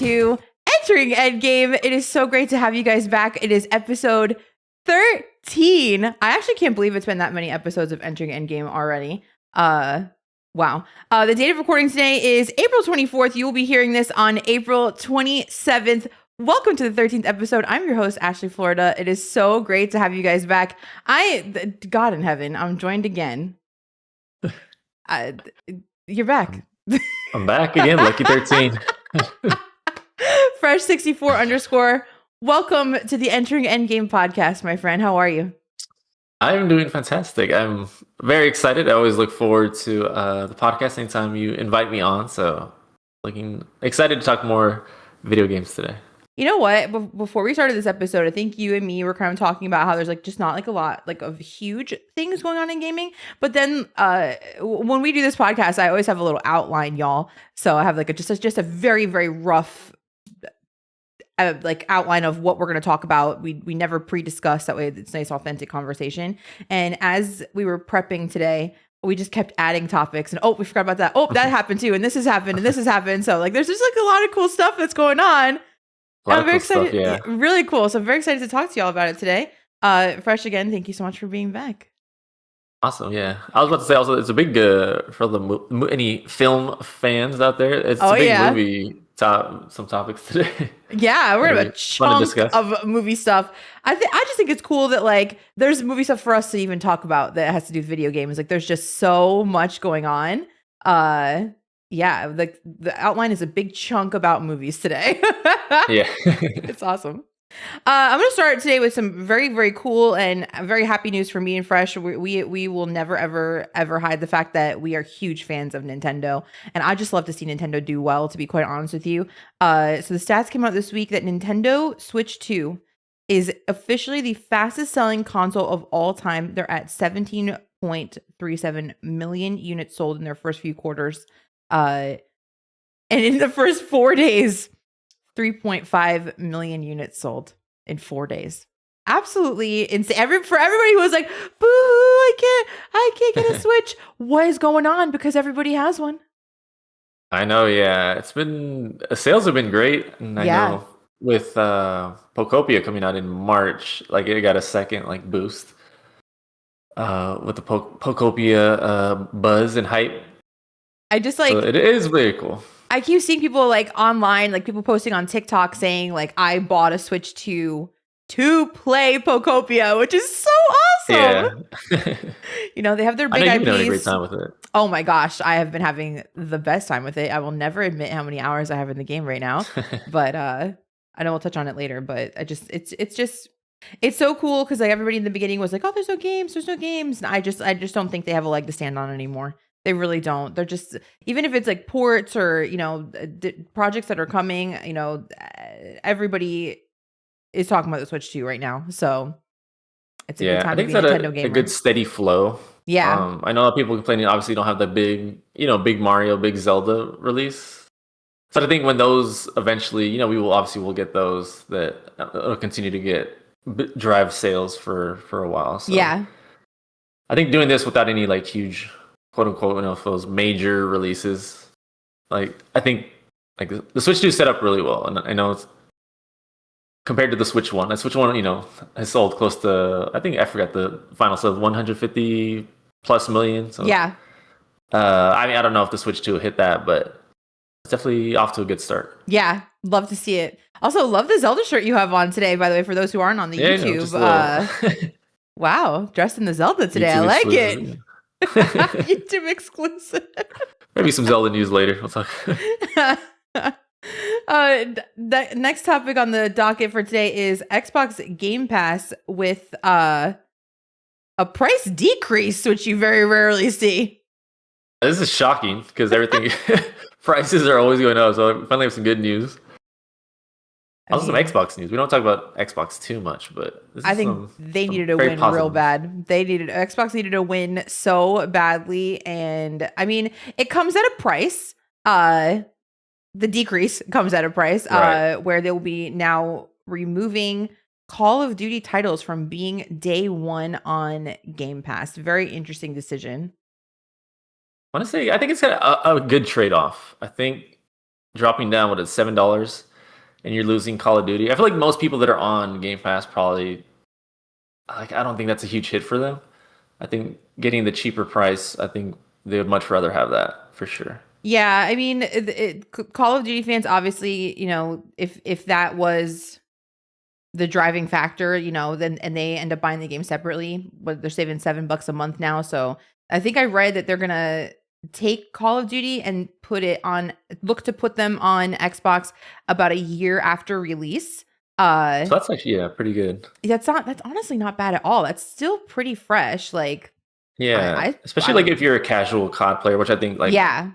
to Entering Endgame. It is so great to have you guys back. It is episode 13. I actually can't believe it's been that many episodes of Entering Endgame already. Wow. The date of recording today is April 24th. You will be hearing this on April 27th. Welcome to the 13th episode. I'm your host, Ashley Florida. It is so great to have you guys back. God in heaven, I'm joined again. You're back. I'm back again, Lucky 13. Fresh64 _ welcome to the Entering Endgame podcast, my friend. How are you? I'm doing fantastic. I'm very excited. I always look forward to the podcast anytime you invite me on. So looking excited to talk more video games today. You know what? Before we started this episode, I think you and me were kind of talking about how there's like just not like a lot like of huge things going on in gaming. But then when we do this podcast, I always have a little outline, y'all. So I have like just a very, very rough like outline of what we're going to talk about. We never pre-discuss. That way it's nice, authentic conversation. And as we were prepping today, we just kept adding topics and we forgot about that. That happened too. And this has happened and this has happened. So like there's just like a lot of cool stuff that's going on. I'm very excited. Stuff, yeah. Really cool. So I'm very excited to talk to y'all about it today. Fresh, again, thank you so much for being back. Awesome. Yeah. I was about to say also, it's a big, for the any film fans out there, it's a big movie some topics today. Yeah, we're gonna have a chunk of movie stuff. I just think it's cool that like there's movie stuff for us to even talk about that has to do with video games. Like there's just so much going on. Yeah, like the outline is a big chunk about movies today. Yeah. It's awesome. I'm going to start today with some very, very cool and very happy news for me and Fresh. We will never, ever hide the fact that we are huge fans of Nintendo. And I just love to see Nintendo do well, to be quite honest with you. So the stats came out this week that Nintendo Switch 2 is officially the fastest selling console of all time. They're at 17.37 million units sold in their first few quarters. And in the first 4 days, 3.5 million units sold in 4 days. Absolutely insane. For everybody who was like, boo, I can't get a Switch. What is going on? Because everybody has one. I know, yeah. Sales have been great. And I know with Pokopia coming out in March, like it got a second like boost with the Pokopia buzz and hype. I just like, so it is very cool. I keep seeing people like online, like people posting on TikTok saying like, I bought a Switch 2 to play Pokopia, which is so awesome. Yeah. You know, they have their big IPs. You've been having a great time with it. Oh my gosh, I have been having the best time with it. I will never admit how many hours I have in the game right now, but I know we'll touch on it later, but it's so cool because like everybody in the beginning was like, oh, there's no games. And I just don't think they have a leg to stand on anymore. They really don't. They're just, even if it's like ports or, you know, projects that are coming, you know, everybody is talking about the Switch 2 right now. So it's a good time to be a Nintendo gamer. A good steady flow. Yeah. I know a lot of people complaining, obviously, don't have the big Mario, big Zelda release. But I think when those eventually, you know, we'll get those that will continue to drive sales for a while. So yeah. I think doing this without any like huge, quote unquote, you know, those major releases, like I think like the Switch 2 set up really well, and I know it's compared to the Switch 1. The Switch 1, you know, has sold close to, I forgot the final sales, 150 plus million. So yeah. I mean, I don't know if the Switch 2 hit that, but it's definitely off to a good start. Yeah, love to see it. Also, love the Zelda shirt you have on today, by the way, for those who aren't on the YouTube. Wow, dressed in the Zelda today. YouTube I like exclusive. It. YouTube exclusive. Maybe some Zelda news later. We'll talk. The next topic on the docket for today is Xbox Game Pass with a price decrease, which you very rarely see. This is shocking because everything prices are always going up. So I finally have some good news. Also, some Xbox news. We don't talk about Xbox too much, but I think they needed a win real bad. Xbox needed a win so badly, and I mean, it comes at a price. The decrease comes at a price, right, where they will be now removing Call of Duty titles from being day one on Game Pass. Very interesting decision. I want to say, I think it's got a good trade-off. I think dropping down, $7 and you're losing Call of Duty. I feel like most people that are on Game Pass probably like I don't think that's a huge hit for them. I think getting the cheaper price, I think they would much rather have that for sure. Yeah, I mean, Call of Duty fans obviously, if that was the driving factor, then and they end up buying the game separately, but they're saving $7 a month now. So I think I read that they're gonna take Call of Duty and look to put them on Xbox about a year after release. So that's actually pretty good. That's honestly not bad at all. That's still pretty fresh. Like Yeah, I especially like if you're a casual COD player, which I think like yeah,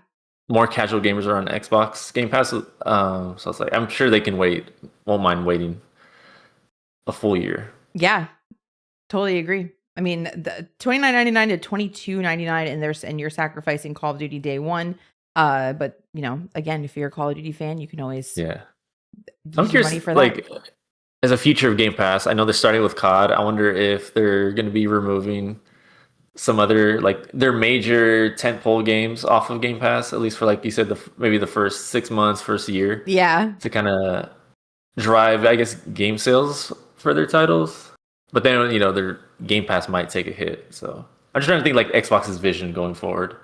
more casual gamers are on Xbox Game Pass. So it's like I'm sure they can wait, won't mind waiting a full year. yeah, totally agree. I mean, the $29.99 to $22.99, and you're sacrificing Call of Duty day one. But again, if you're a Call of Duty fan, you can always Yeah, I'm use your money curious. for that. Like as a feature of Game Pass, I know they're starting with COD. I wonder if they're going to be removing some other like their major tentpole games off of Game Pass, at least for like you said, maybe the first 6 months, first year, Yeah, to kind of drive, I guess, game sales for their titles. But then their Game Pass might take a hit. So I'm just trying to think like Xbox's vision going forward.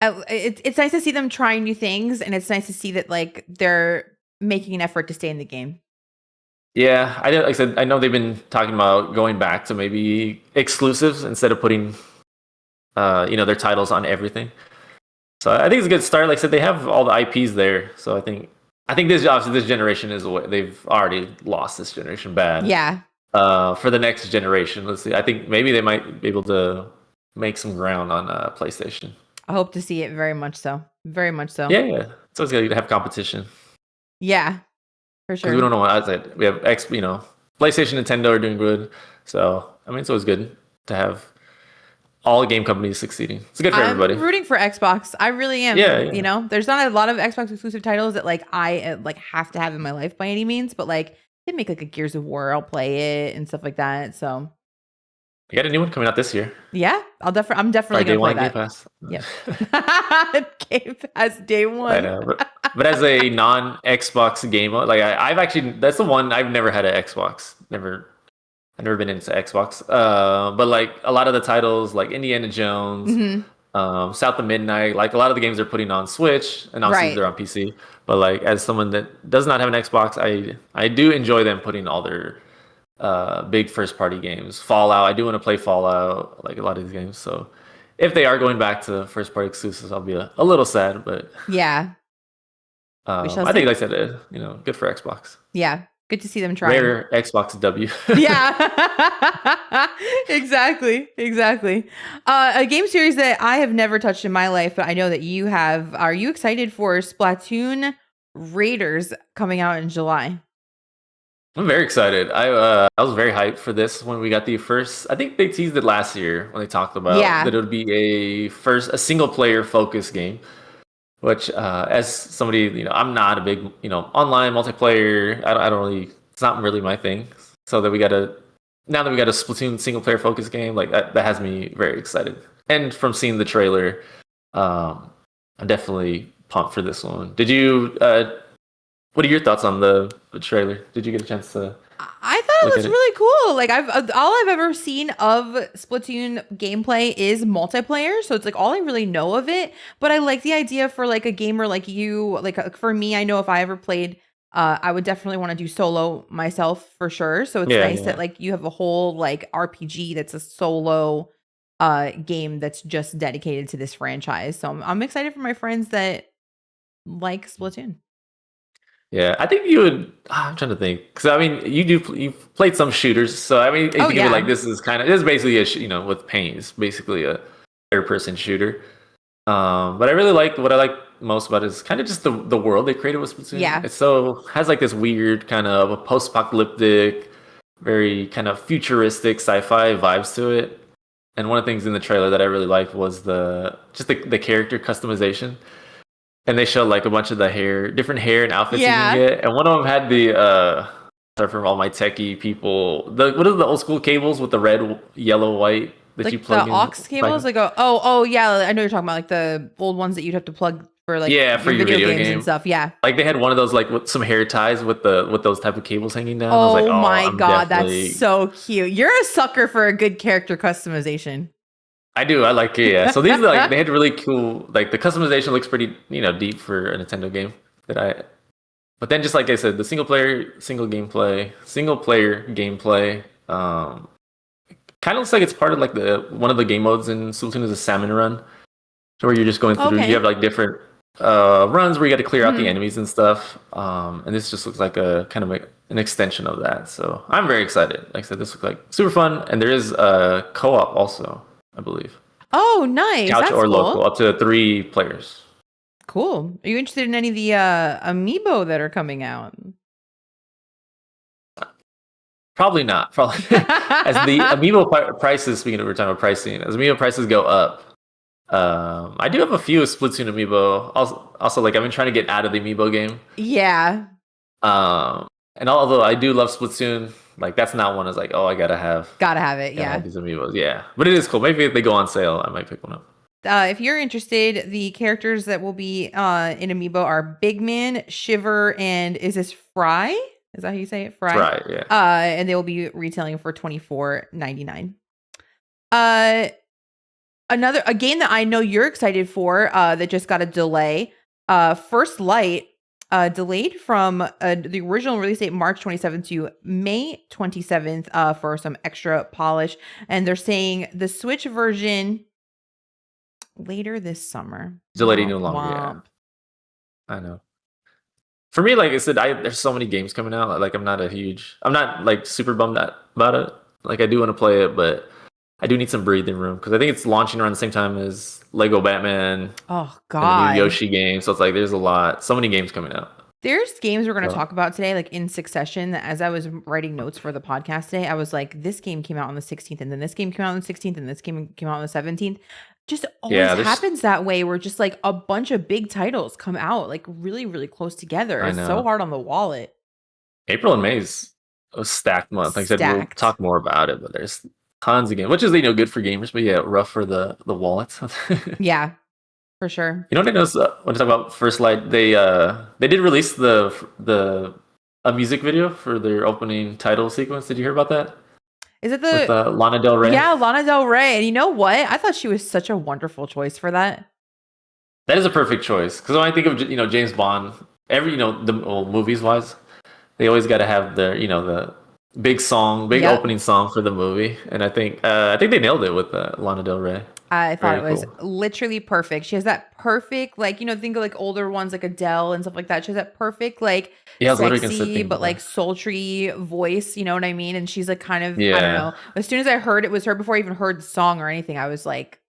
it's nice to see them trying new things, and it's nice to see that like they're making an effort to stay in the game. Yeah, like I said, I know they've been talking about going back to maybe exclusives instead of putting their titles on everything. So I think it's a good start. Like I said, they have all the IPs there. So I think this obviously this generation they've already lost this generation bad. Yeah, For the next generation, let's see. I think maybe they might be able to make some ground on PlayStation. I hope to see it very much so. Very much so. Yeah, yeah. So it's good to have competition Yeah, for because we sure. don't know what I said. We have PlayStation, Nintendo are doing good. So I mean, it's always good to have all game companies succeeding. It's good for I'm everybody. rooting for Xbox. I really am. Yeah, yeah. There's not a lot of Xbox exclusive titles that like I like have to have in my life by any means, but like they make like a Gears of War, I'll play it and stuff like that. So You got a new one coming out this year. yeah, I'm definitely Day gonna play one Game that. Pass. Yep. Game Pass day I one. know, but as a non-Xbox gamer, like I've actually that's the one I've never had an Xbox. I've never been into Xbox. But like a lot of the titles, like Indiana Jones, Mhm. South of Midnight, like a lot of the games they're putting on Switch, and obviously Right. they're on PC. But like as someone that does not have an Xbox, I do enjoy them putting all their big first party games. Fallout, I do want to play Fallout, like a lot of these games. So if they are going back to first party exclusives, I'll be a little sad, but Yeah. We shall I think see. like I said, good for Xbox. Yeah. Good to see them trying. Rare Xbox W. Yeah. Exactly. Exactly. A game series that I have never touched in my life, but I know that you have. Are you excited for Splatoon Raiders coming out in July? I'm very excited. I was very hyped for this when we got the first. I think they teased it last year when they talked about Yeah. that it would be a single player focused game. Which, as somebody, I'm not a big, online multiplayer. I don't really. It's not really my thing. So that now that we got a Splatoon single player focused game, like that has me very excited. And from seeing the trailer, I'm definitely pumped for this one. Did you? What are your thoughts on the trailer? Did you get a chance to I thought look it at was it? really cool. Like all I've ever seen of Splatoon gameplay is multiplayer, so it's like all I really know of it. But I like the idea for like a gamer like you. Like for me, I know if I ever played, I would definitely want to do solo myself for sure. So it's Yeah, nice that yeah. like you have a whole like RPG that's a solo game that's just dedicated to this franchise. So I'm excited for my friends that like Splatoon. Yeah, I think you would. I'm trying to think because I mean, you've played some shooters, so I mean, you Oh think of it like yeah, this is basically with paint, it's basically a third person shooter. But I really like what I like most about it is kind of just the world they created with Splatoon. yeah, It so has like this weird kind of a post apocalyptic, very kind of futuristic sci-fi vibes to it. And one of the things in the trailer that I really liked was the character customization, and they showed like a bunch of the different hair and outfits you can yeah. get. And one of them had the sorry for all my techie people. What are the old school cables with the red, yellow, white that you Like the plug in? aux cables, like oh yeah, I know you're talking about like the old ones that you'd have to plug for like Yeah, for your your video video games and game. stuff. Yeah. Like they had one of those like with some hair ties with those type of cables hanging down. I was like, Oh oh, my I'm god, that's definitely. so cute. You're a sucker for a good character customization. I do. I like it. Yeah. So these are like they had really cool. Like the customization looks pretty deep for a Nintendo game that I. But then just like I said, the single player gameplay. Kind of looks like it's part of like the one of the game modes in Splatoon is a salmon run, so where you're just going through. You have Okay. like different runs where you got to clear out the Mhm. enemies and stuff. And this just looks like a kind of an extension of that. So I'm very excited. Like I said, this looks like super fun, and there is a co-op also, I believe, Oh, nice. couch That's or local, cool. up to 3 players. Cool. Are you interested in any of the amiibo that are coming out? Probably not. Probably as the amiibo prices. Speaking of we're talking about pricing, as amiibo prices go up, I do have a few Splatoon amiibo. Also, like I've been trying to get out of the amiibo game. Yeah. Um, and although I do love Splatoon, like that's not one. Is like, oh, Gotta have it. gotta have Yeah. these amiibos. Yeah, but it is cool. Maybe if they go on sale, I might pick one up. If you're interested, the characters that will be in amiibo are Big Man, Shiver, and is this Fry? Is that how you say it? Fry. Right? Yeah. And they will be retailing for $24.99. Uh, a game that I know you're excited for that just got a delay. First Light delayed from the original release date March 27th to May 27th for some extra polish, and they're saying the Switch version later this summer. Delayed Womp no longer. Yeah, womp. I know. For me, like I said, there's so many games coming out. Like I'm not like super bummed about it. Like I do want to play it, but I do need some breathing room because I think it's launching around the same time as Lego Batman Oh and the new God. Yoshi game. So it's like there's so many games coming out. There's games we're going to So, talk about today, like in succession. That as I was writing notes for the podcast today, I was like, this game came out on the 16th, and then this game came out on the 16th, and this game came out on the 17th. Just always yeah, happens that way where just like a bunch of big titles come out like really, really close together. I It's so know hard on the wallet. April and May is a stacked month. Like I said, we'll Stacked. talk more about it, but there's tons of games, which is good for gamers, but yeah, rough for the wallets. Yeah, for sure. You know what I noticed when I talk about First Light? They did release the a music video for their opening title sequence. Did you hear about that Is it with the Lana Del Rey? Yeah, Lana Del Rey. And you know what? I thought she was such a wonderful choice for that. That is a perfect choice because when I think of James Bond, every the movies wise, they always got to have the big song, big Yep. opening song for the movie, and I think they nailed it with Lana Del Rey. I thought Very it was cool. literally perfect. She has that perfect, like, think of like older ones like Adele and stuff like that. She has that perfect, like Yeah, I was literally sexy, thinking but of like that. sultry voice. You know what I mean? And she's like kind of, I don't Yeah, know. As soon as I heard it was her before I even heard the song or anything, I was like,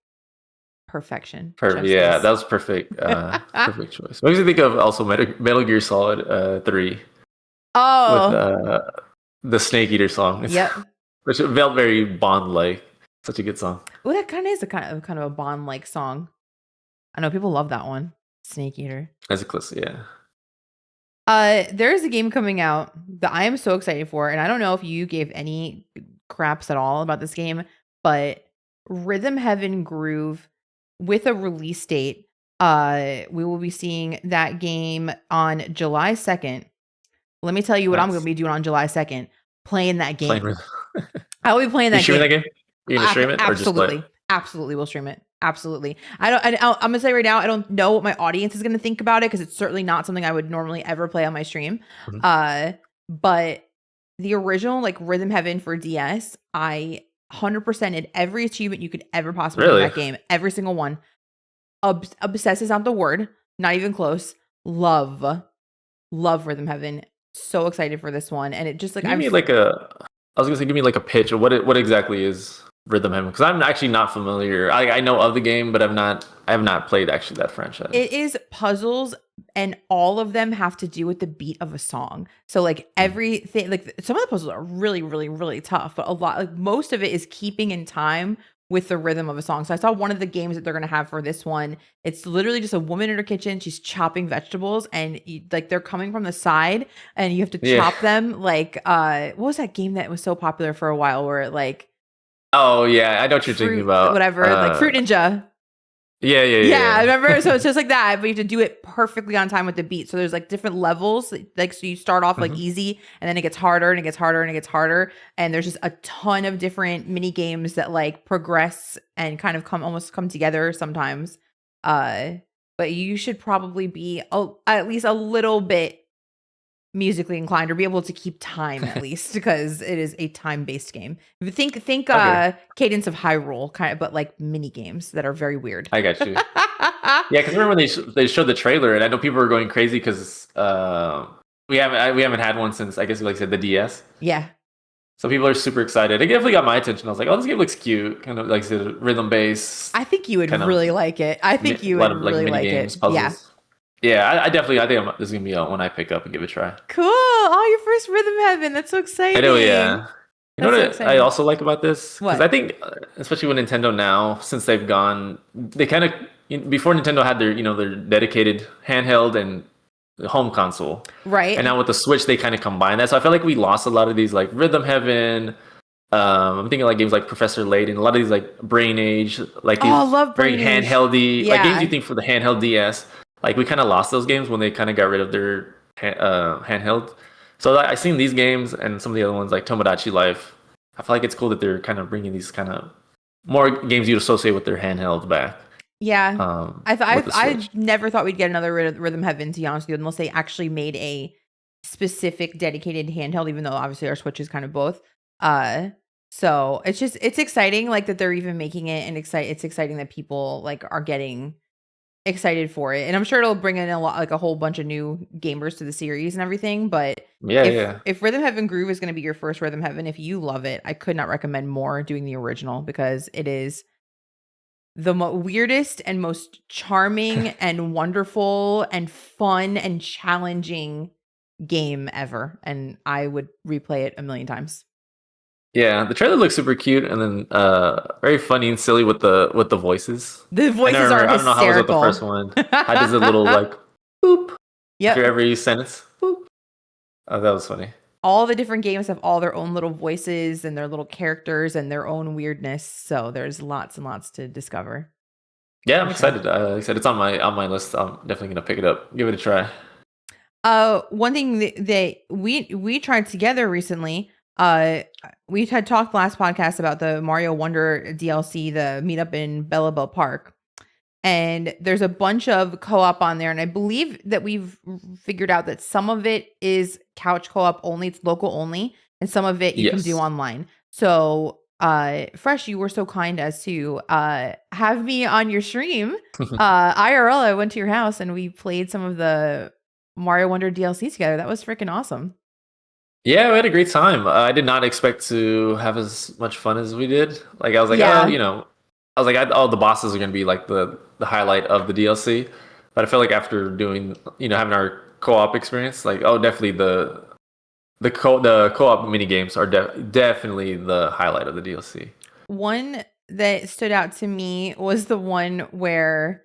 perfection, perfect. Yeah, that justice. was perfect. Perfect choice. Makes me think of also Metal Gear Solid 3 with Oh, the Snake Eater song. yep. Which felt very Bond like. Such a good song. Oh, that kind of is a kind of a Bond like song. I know people love that one. Snake Eater. As a classic, yeah. There is a game coming out that I am so excited for, and I don't know if you gave any craps at all about this game, but Rhythm Heaven Groove with a release date. We will be seeing that game on July 2nd. Let me tell you what I'm going to Nice. be doing on July 2nd. Playing that Playing game. with I will be playing you that streaming game. that game? You gonna stream it or just play it? Absolutely. Absolutely will stream it. Absolutely. I'm going to say right now, I don't know what my audience is going to think about it because it's certainly not something I would normally ever play on my stream. Mhm. But the original, like Rhythm Heaven for DS, I 100%ed every achievement you could ever possibly do in Really? that game. Every single one. Obsessed is not the word. Not even close. Love Rhythm Heaven. So excited for this one. And it just like, Give me like I was gonna say, give me like a pitch of what exactly is Rhythm Heaven because I'm actually not familiar. I know of the game, but I have not played actually that franchise. it is puzzles, and all of them have to do with the beat of a song. So like everything, like some of the puzzles are really, really, really tough, but a lot, like most of it is keeping in time with the rhythm of a song. So I saw one of the games that they're going to have for this one. It's literally just a woman in her kitchen. She's chopping vegetables and like they're coming from the side and you have to Yeah. chop them. Like, what was that game that was so popular for a while where it like Oh yeah, I know what you're thinking fruit, about. whatever, like Fruit Ninja. Yeah, I Yeah. remember. So it's just like that, but you have to do it perfectly on time with the beat. So there's like different levels. Like, so you start off like Mhm. easy, and then it gets harder, and it gets harder, and it gets harder. And there's just a ton of different mini games that like progress and kind of almost come together sometimes. Uh, but you should probably be at least a little bit musically inclined or be able to keep time at least because it is a time-based game. If you think Okay, Cadence of Hyrule kind of, but like mini games that are very weird. I got you. Yeah, because remember when they showed the trailer, and I know people were going crazy because we haven't had one since, I guess, like I said, the DS. Yeah. So people are super excited. It definitely got my attention. I was like, oh, this game looks cute. Kind of like I said, rhythm based, I think you would kind of really like it. I think a you lot would of like really mini like games, it. Yeah. puzzles. Yeah, I definitely I think this is gonna be one I pick up and give it a try. Cool. Oh, your first Rhythm Heaven. That's so I know, exciting. yeah. You know That's so what I exciting. also like about this? Because I What? think, especially with Nintendo now, since they've gone, they kind of before Nintendo had their their dedicated handheld and the home console, and Right? now with the Switch they kind of combine that. So I feel like we lost a lot of these like Rhythm Heaven. I'm thinking like games like Professor Layton, a lot of these like Brain Age, like Oh, I these love very Brain Age. handheldy, like games you Yeah. think for the handheld DS. Like we kind of lost those games when they kind of got rid of their handheld. So like, I seen these games and some of the other ones like Tomodachi Life. I feel like it's cool that they're kind of bringing these kind of more games you'd associate with their handheld back Yeah. with the I Switch. never thought we'd get another Rhythm Heaven, to be honest with you, unless they actually made a specific dedicated handheld, even though obviously our Switch is kind of both. Uh, so it's exciting, like that they're even making it, and it's exciting that people like are getting excited for it, and I'm sure it'll bring in a lot, like a whole bunch of new gamers to the series and everything. But Yeah, yeah. if Rhythm Heaven Groove is going to be your first Rhythm Heaven, if you love it, I could not recommend more doing the original because it is the weirdest and most charming and wonderful and fun and challenging game ever, and I would replay it a million times. Yeah, the trailer looks super cute and then very funny and silly with the voices. The I never voices are remember, I don't know how it was with the first hysterical. one. How does a little like boop after Yep. every sentence? Boop. Oh, that was funny. All the different games have all their own little voices and their little characters and their own weirdness, so there's lots and lots to discover, Yeah, I'm for sure. excited. Like I said, it's on my list. I'm definitely gonna pick it up. Give it a try. One thing that we tried together recently, we had talked last podcast about the Mario Wonder DLC, the meetup in Bellabelle Park. And there's a bunch of co-op on there, and I believe that we've figured out that some of it is couch co-op only, it's local only, and some of it you can do Yes. online. So, Fresh, you were so kind as to have me on your stream. IRL, I went to your house and we played some of the Mario Wonder DLC together. That was freaking awesome. Yeah, we had a great time. I did not expect to have as much fun as we did. Like I was like, oh, Yeah. I was like, oh, the bosses are gonna be like the highlight of the DLC. But I feel like after doing, having our co-op experience, like, oh, definitely the co-op mini games are definitely the highlight of the DLC. One that stood out to me was the one where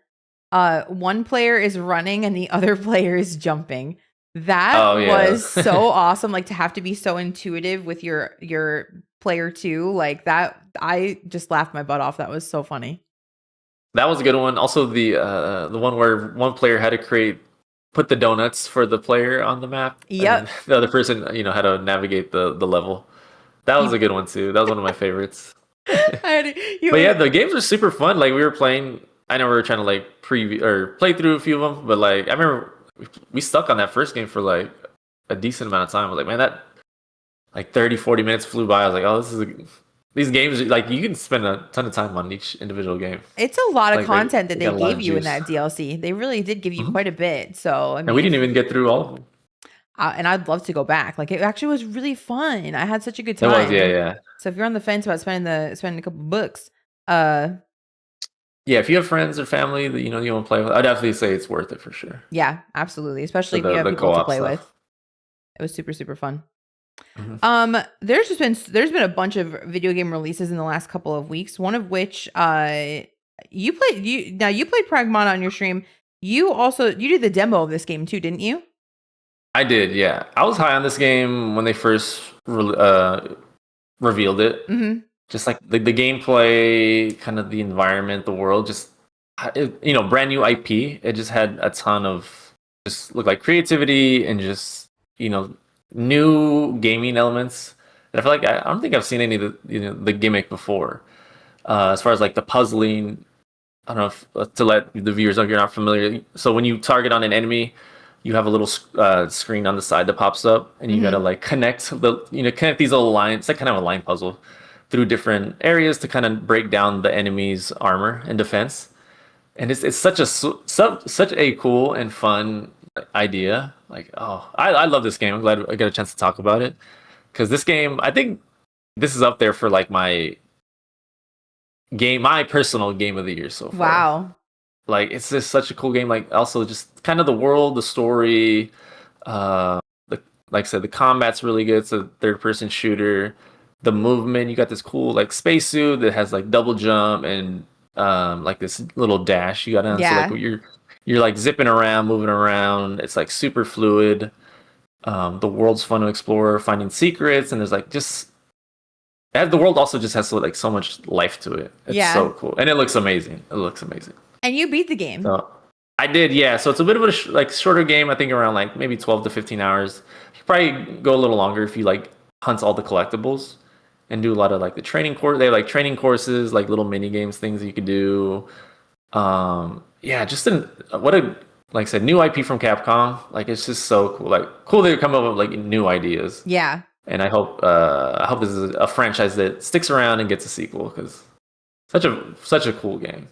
one player is running and the other player is jumping. That Oh yeah. was so awesome, like to have to be so intuitive with your player too. Like that, I just laughed my butt off. That was so funny. That was a good one. Also, the one where one player had to put the donuts for the player on the map, and then Yep. the other person, had to navigate the level. That was You a good one too. That was one of my favorites. I had, But yeah, you the games are super fun. Like we were playing. I know we were trying to like preview or play through a few of them, but like I remember we stuck on that first game for like a decent amount of time. I was like, man, that like 30, 40 minutes flew by. I was like, oh, these games like you can spend a ton of time on each individual game. it's a lot of Like content that they they got a lot gave of you in juice. that DLC. They really did give you Mhm. quite a bit. So, I And mean, we didn't if even get through all of them. and I'd love to go back. Like it actually was really fun. I had such a good It was, yeah, time. yeah. So if you're on the fence about spending a couple bucks, uh Yeah, if you have friends or family that you want to play with, I'd definitely say it's worth it for sure. yeah, absolutely. For Especially if you the have the people to co-op play with. stuff. It was super, super fun. Mhm. There's been a bunch of video game releases in the last couple of weeks. One of which you played Pragmata on your stream. You did the demo of this game too, didn't you? I did, yeah. I was high on this game when they first revealed it. Mm-hmm. Just like the gameplay, kind of the environment, the world, just brand new IP. It just had a ton of just look like creativity and just new gaming elements. And I feel like I don't think I've seen any of the gimmick before. As far as like the puzzling, I don't know if to let the viewers know if you're not familiar. So when you target on an enemy, you have a little screen on the side that pops up, and you gotta Hmm. like connect these little lines. It's like kind of a line puzzle through different areas to kind of break down the enemy's armor and defense. And it's such a cool and fun idea. Like, oh, I love this game. I'm glad I got a chance to talk about it because this game, I think this is up there for like my personal game of the year so far. Wow. Like, it's just such a cool game. Like, also just kind of the world, the story, the like I said, the combat's really good. It's a third person shooter. The movement, you got this cool like spacesuit that has like double jump and like this little dash you got on. So like Yeah. you're like zipping around, moving around. It's like super fluid. The world's fun to explore, finding secrets, and there's like just the world also just has so much life to it. It's so Yeah. cool, and it looks amazing. It looks amazing. And you beat the game. So I did, yeah. So it's a bit of a like shorter game. I think around like maybe 12 to 15 hours. You could probably go a little longer if you like hunt all the collectibles and do a lot of like the training course. They have like training courses, like little mini games, things you could do. Yeah, just what a like I said, new IP from Capcom. Like it's just so cool. Like cool they come up with like new ideas. Yeah. And I hope this is a franchise that sticks around and gets a sequel because such a cool game.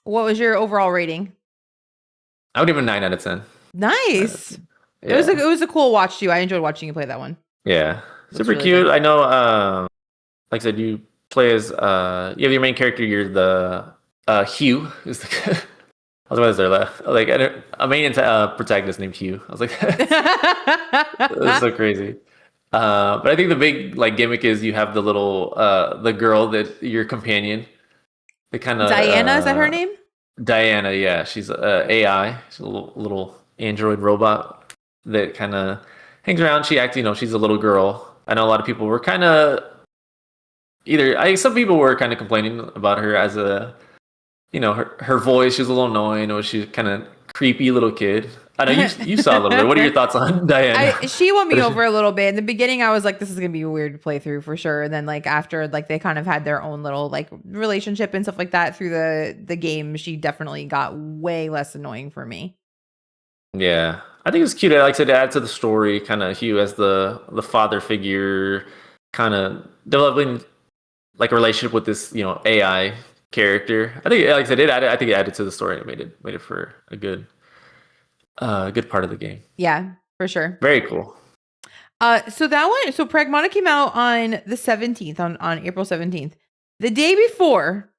What was your overall rating? I would give it a 9 out of 10. Nice. Yeah. It was a cool watch too. I enjoyed watching you play that one. Yeah. Looks Super really cute. good. I know like I said, you play as you have your main character, you're the Hugh is the otherwise they're like a main protagonist named Hugh. I was like that's so crazy. But I think the big like gimmick is you have the little the girl that your companion. The kind of Diana, is that her name? Diana, yeah, she's AI. She's a little android robot that kind of hangs around. She acts, she's a little girl. I know a lot of people were kind of some people were kind of complaining about her as her voice. She's a little annoying, or she's kind of creepy little kid. I know you saw a little bit. What are your thoughts on Diana? She won me over a little bit. In the beginning, I was like, this is gonna be a weird playthrough for sure. And then like after like they kind of had their own little like relationship and stuff like that through the game, she definitely got way less annoying for me. Yeah, I think it's cute. I like to add to the story, kind of Hugh as the father figure, kind of developing like a relationship with this AI character. I think like I said, I think it added to the story and it made it for a good part of the game. Yeah, for sure. Very cool. So that one, so Pragmata came out on the 17th, on April 17th. The day before,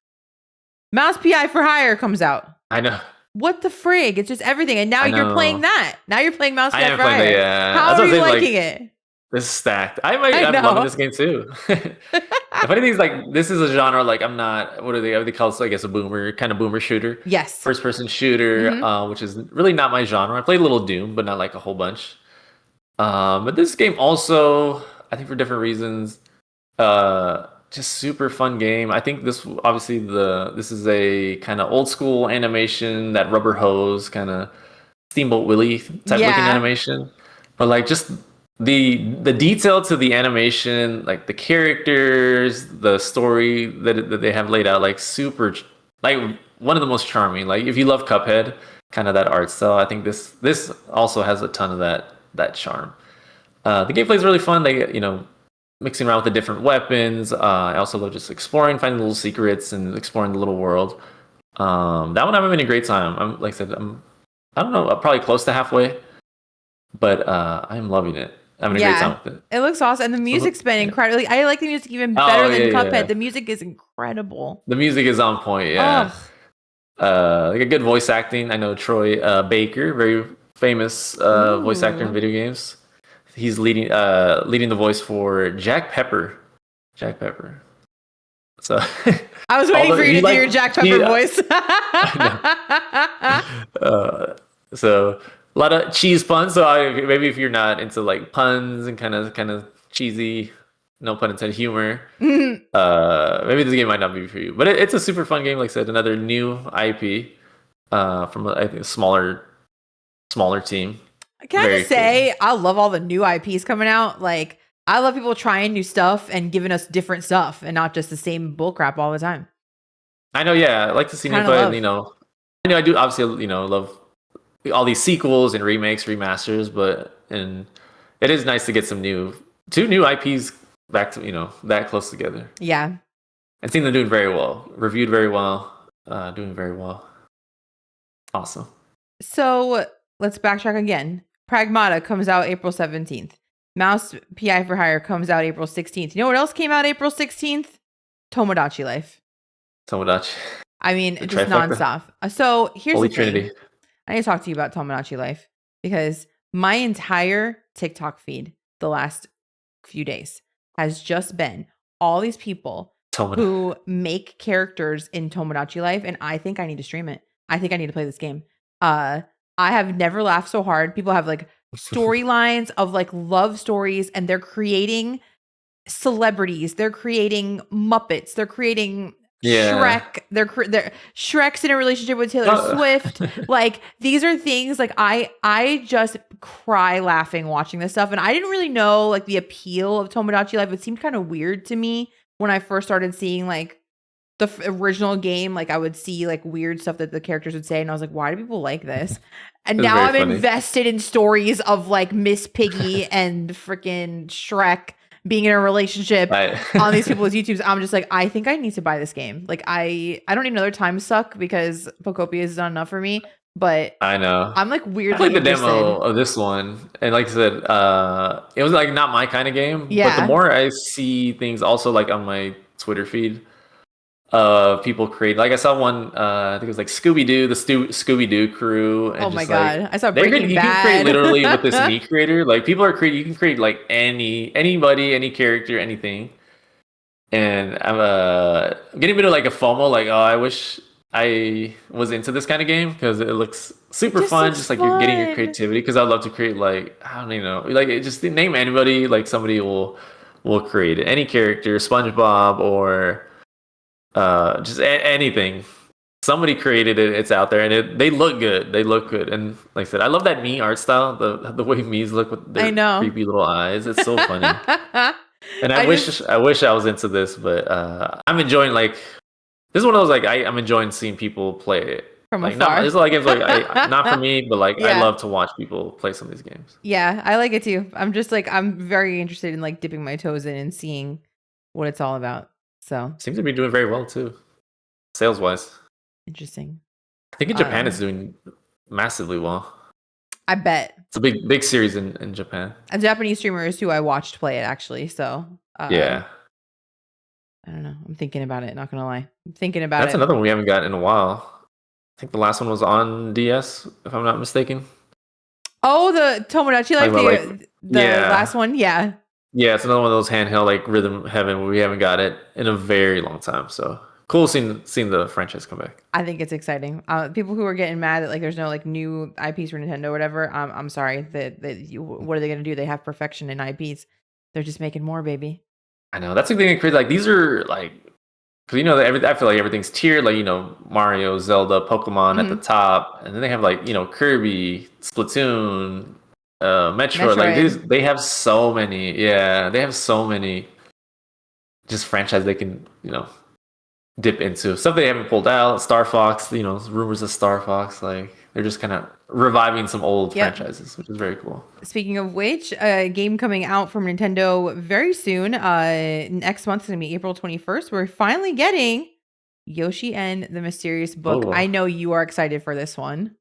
Mouse PI for Hire comes out. I know. What the frig? It's just everything. And now you're playing that. Now you're playing Mouse PI for Hire. Yeah. How are you liking it? This is stacked. I'm loving this game too. The funny thing is, like, this is a genre, like, I'm not, what do they call it? I guess a boomer shooter. Yes. First person shooter, which is really not my genre. I played a little Doom, but not like a whole bunch. But this game also, I think for different reasons, just super fun game. I think this is a kind of old school animation, that rubber hose kind of Steamboat Willie type looking animation, but like just the detail to the animation, like the characters, the story that they have laid out, like super, like one of the most charming. Like if you love Cuphead, kind of that art style, I think this also has a ton of that charm. The gameplay is really fun. They mixing around with the different weapons. I also love just exploring, finding little secrets, and exploring the little world. That one I'm having a great time. Like I said, I don't know, probably close to halfway, but I'm loving it. I'm having a great time with it. It looks awesome, and the music's been incredible. I like the music even better than Cuphead. Yeah. The music is incredible. The music is on point. Yeah. Like a good voice acting. I know Troy Baker, very famous voice actor in video games. He's leading the voice for Jack Pepper. Jack Pepper. So I was waiting for you to do your Jack Pepper voice. So a lot of cheese puns. So maybe if you're not into like puns and kind of cheesy, no pun intended, humor, maybe this game might not be for you. But it's a super fun game. Like I said, another new IP. from I think a smaller team. Can I Very just cool. say, I love all the new IPs coming out. Like, I love people trying new stuff and giving us different stuff and not just the same bullcrap all the time. I know, yeah, I like to see new, Kind of but love. I know I do obviously, love all these sequels and remakes, remasters, and it is nice to get two new IPs back to that close together. Yeah. And seeing them doing very well, reviewed very well, doing very well. Awesome. So let's backtrack again. Pragmata comes out April 17th. Mouse PI for Hire comes out April 16th. You know what else came out April 16th? Tomodachi Life. Tomodachi, I mean, the just trifecta, nonstop. So here's Holy the thing. Trinity. I need to talk to you about Tomodachi Life because my entire TikTok feed the last few days has just been all these people who make characters in Tomodachi Life, and I think I need to stream it. I think I need to play this game. I have never laughed so hard. People have like storylines of like love stories, and they're creating celebrities. They're creating Muppets. They're creating Yeah. Shrek. They're Shrek's in a relationship with Taylor Swift. Like these are things like I just cry laughing watching this stuff, and I didn't really know like the appeal of Tomodachi Life. It seemed kind of weird to me when I first started seeing like the original game. Like I would see like weird stuff that the characters would say, and I was like, why do people like this? And It's now very I'm funny. invested in stories of like Miss Piggy and freaking Shrek being in a relationship on these people's YouTubes. I'm just like, I think I need to buy this game. Like I don't need another time suck because Pokopia is not enough for me. But I know. I'm like I weirdly played the interested. demo of this one, and like I said, it was like not my kind of game. But the Yeah. more I see things, also like on my Twitter feed, people create. Like I saw one, I think it was like Scooby Doo, the Scooby Doo crew, and Oh my just god. like I saw they're good. Breaking You can create Bad. literally with this me creator. Like people are creating. You can create like anybody, any character, anything. And I'm getting a bit of like a FOMO, like oh, I wish I was into this kind of game because it looks super just fun, looks just like you're getting your fun. creativity. Because I'd love to create like I don't even know, like just name anybody, like somebody will create it. Any character, SpongeBob or just anything. Somebody created it. It's out there, and they look good. They look good, and like I said, I love that me art style. The way me's look with I their know. creepy little eyes. It's so funny. And I just I wish I was into this, but I'm enjoying like this is one of those like I'm enjoying seeing people play it. from Like not afar. it's like games like not for me, but like I Yeah. love to watch people play some of these games. Yeah, I like it too. I'm just like I'm very interested in like dipping my toes in and seeing what it's all about. So Seems to be doing very well too, sales wise. interesting. I think in Japan it's doing massively well. I bet It's a big series in Japan. a Japanese streamer is who I watched play it actually. So Yeah, I don't know. I'm thinking about it. Not gonna lie. I'm thinking about that's it. another one we haven't got in a while. I think the last one was on DS, if I'm not mistaken. Oh, the Tomodachi Life, the yeah. last one. Yeah, Yeah, it's another one of those handheld like Rhythm Heaven. We haven't got it in a very long time, so cool seeing the franchise come back. I think it's exciting. People who are getting mad that like there's no like new IPs for Nintendo or whatever. I'm sorry what are they gonna do? They have perfection in IPs. They're just making more, baby. I know that's the thing that crazy. Like these are like because I feel like everything's tiered. Like Mario, Zelda, Pokemon at the top, and then they have like Kirby, Splatoon, Metroid. Like they have so many. Yeah, they have so many. Just franchise they can dip into stuff they haven't pulled out. Star Fox, rumors of Star Fox. Like they're just kind of reviving some old franchises, which is very cool. Speaking of which, a game coming out from Nintendo very soon. Next month is gonna be April 21st. We're finally getting Yoshi and the Mysterious Book. I know you are excited for this one.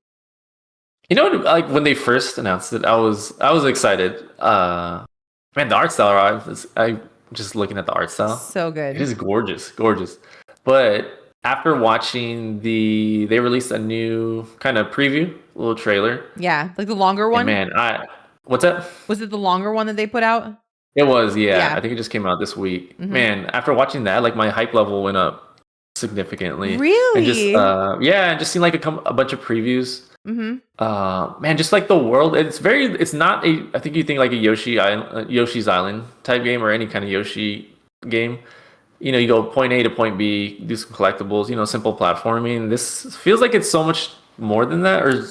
Like when they first announced it, I was excited. Man, the art style, I just looking at the art style, so good. It is gorgeous. But after watching they released a new kind of preview, little trailer. Yeah, like the longer one. And man, what's that? Was it the longer one that they put out? It was, yeah. I think it just came out this week. Mm-hmm. Man, after watching that, like my hype level went up significantly. Really? And just seeing like a bunch of previews. Mm-hmm. Man, just like the world, it's not I think you think like a Yoshi's Island type game or any kind of Yoshi game. You go point A to point B, do some collectibles, simple platforming. This feels like it's so much more than that or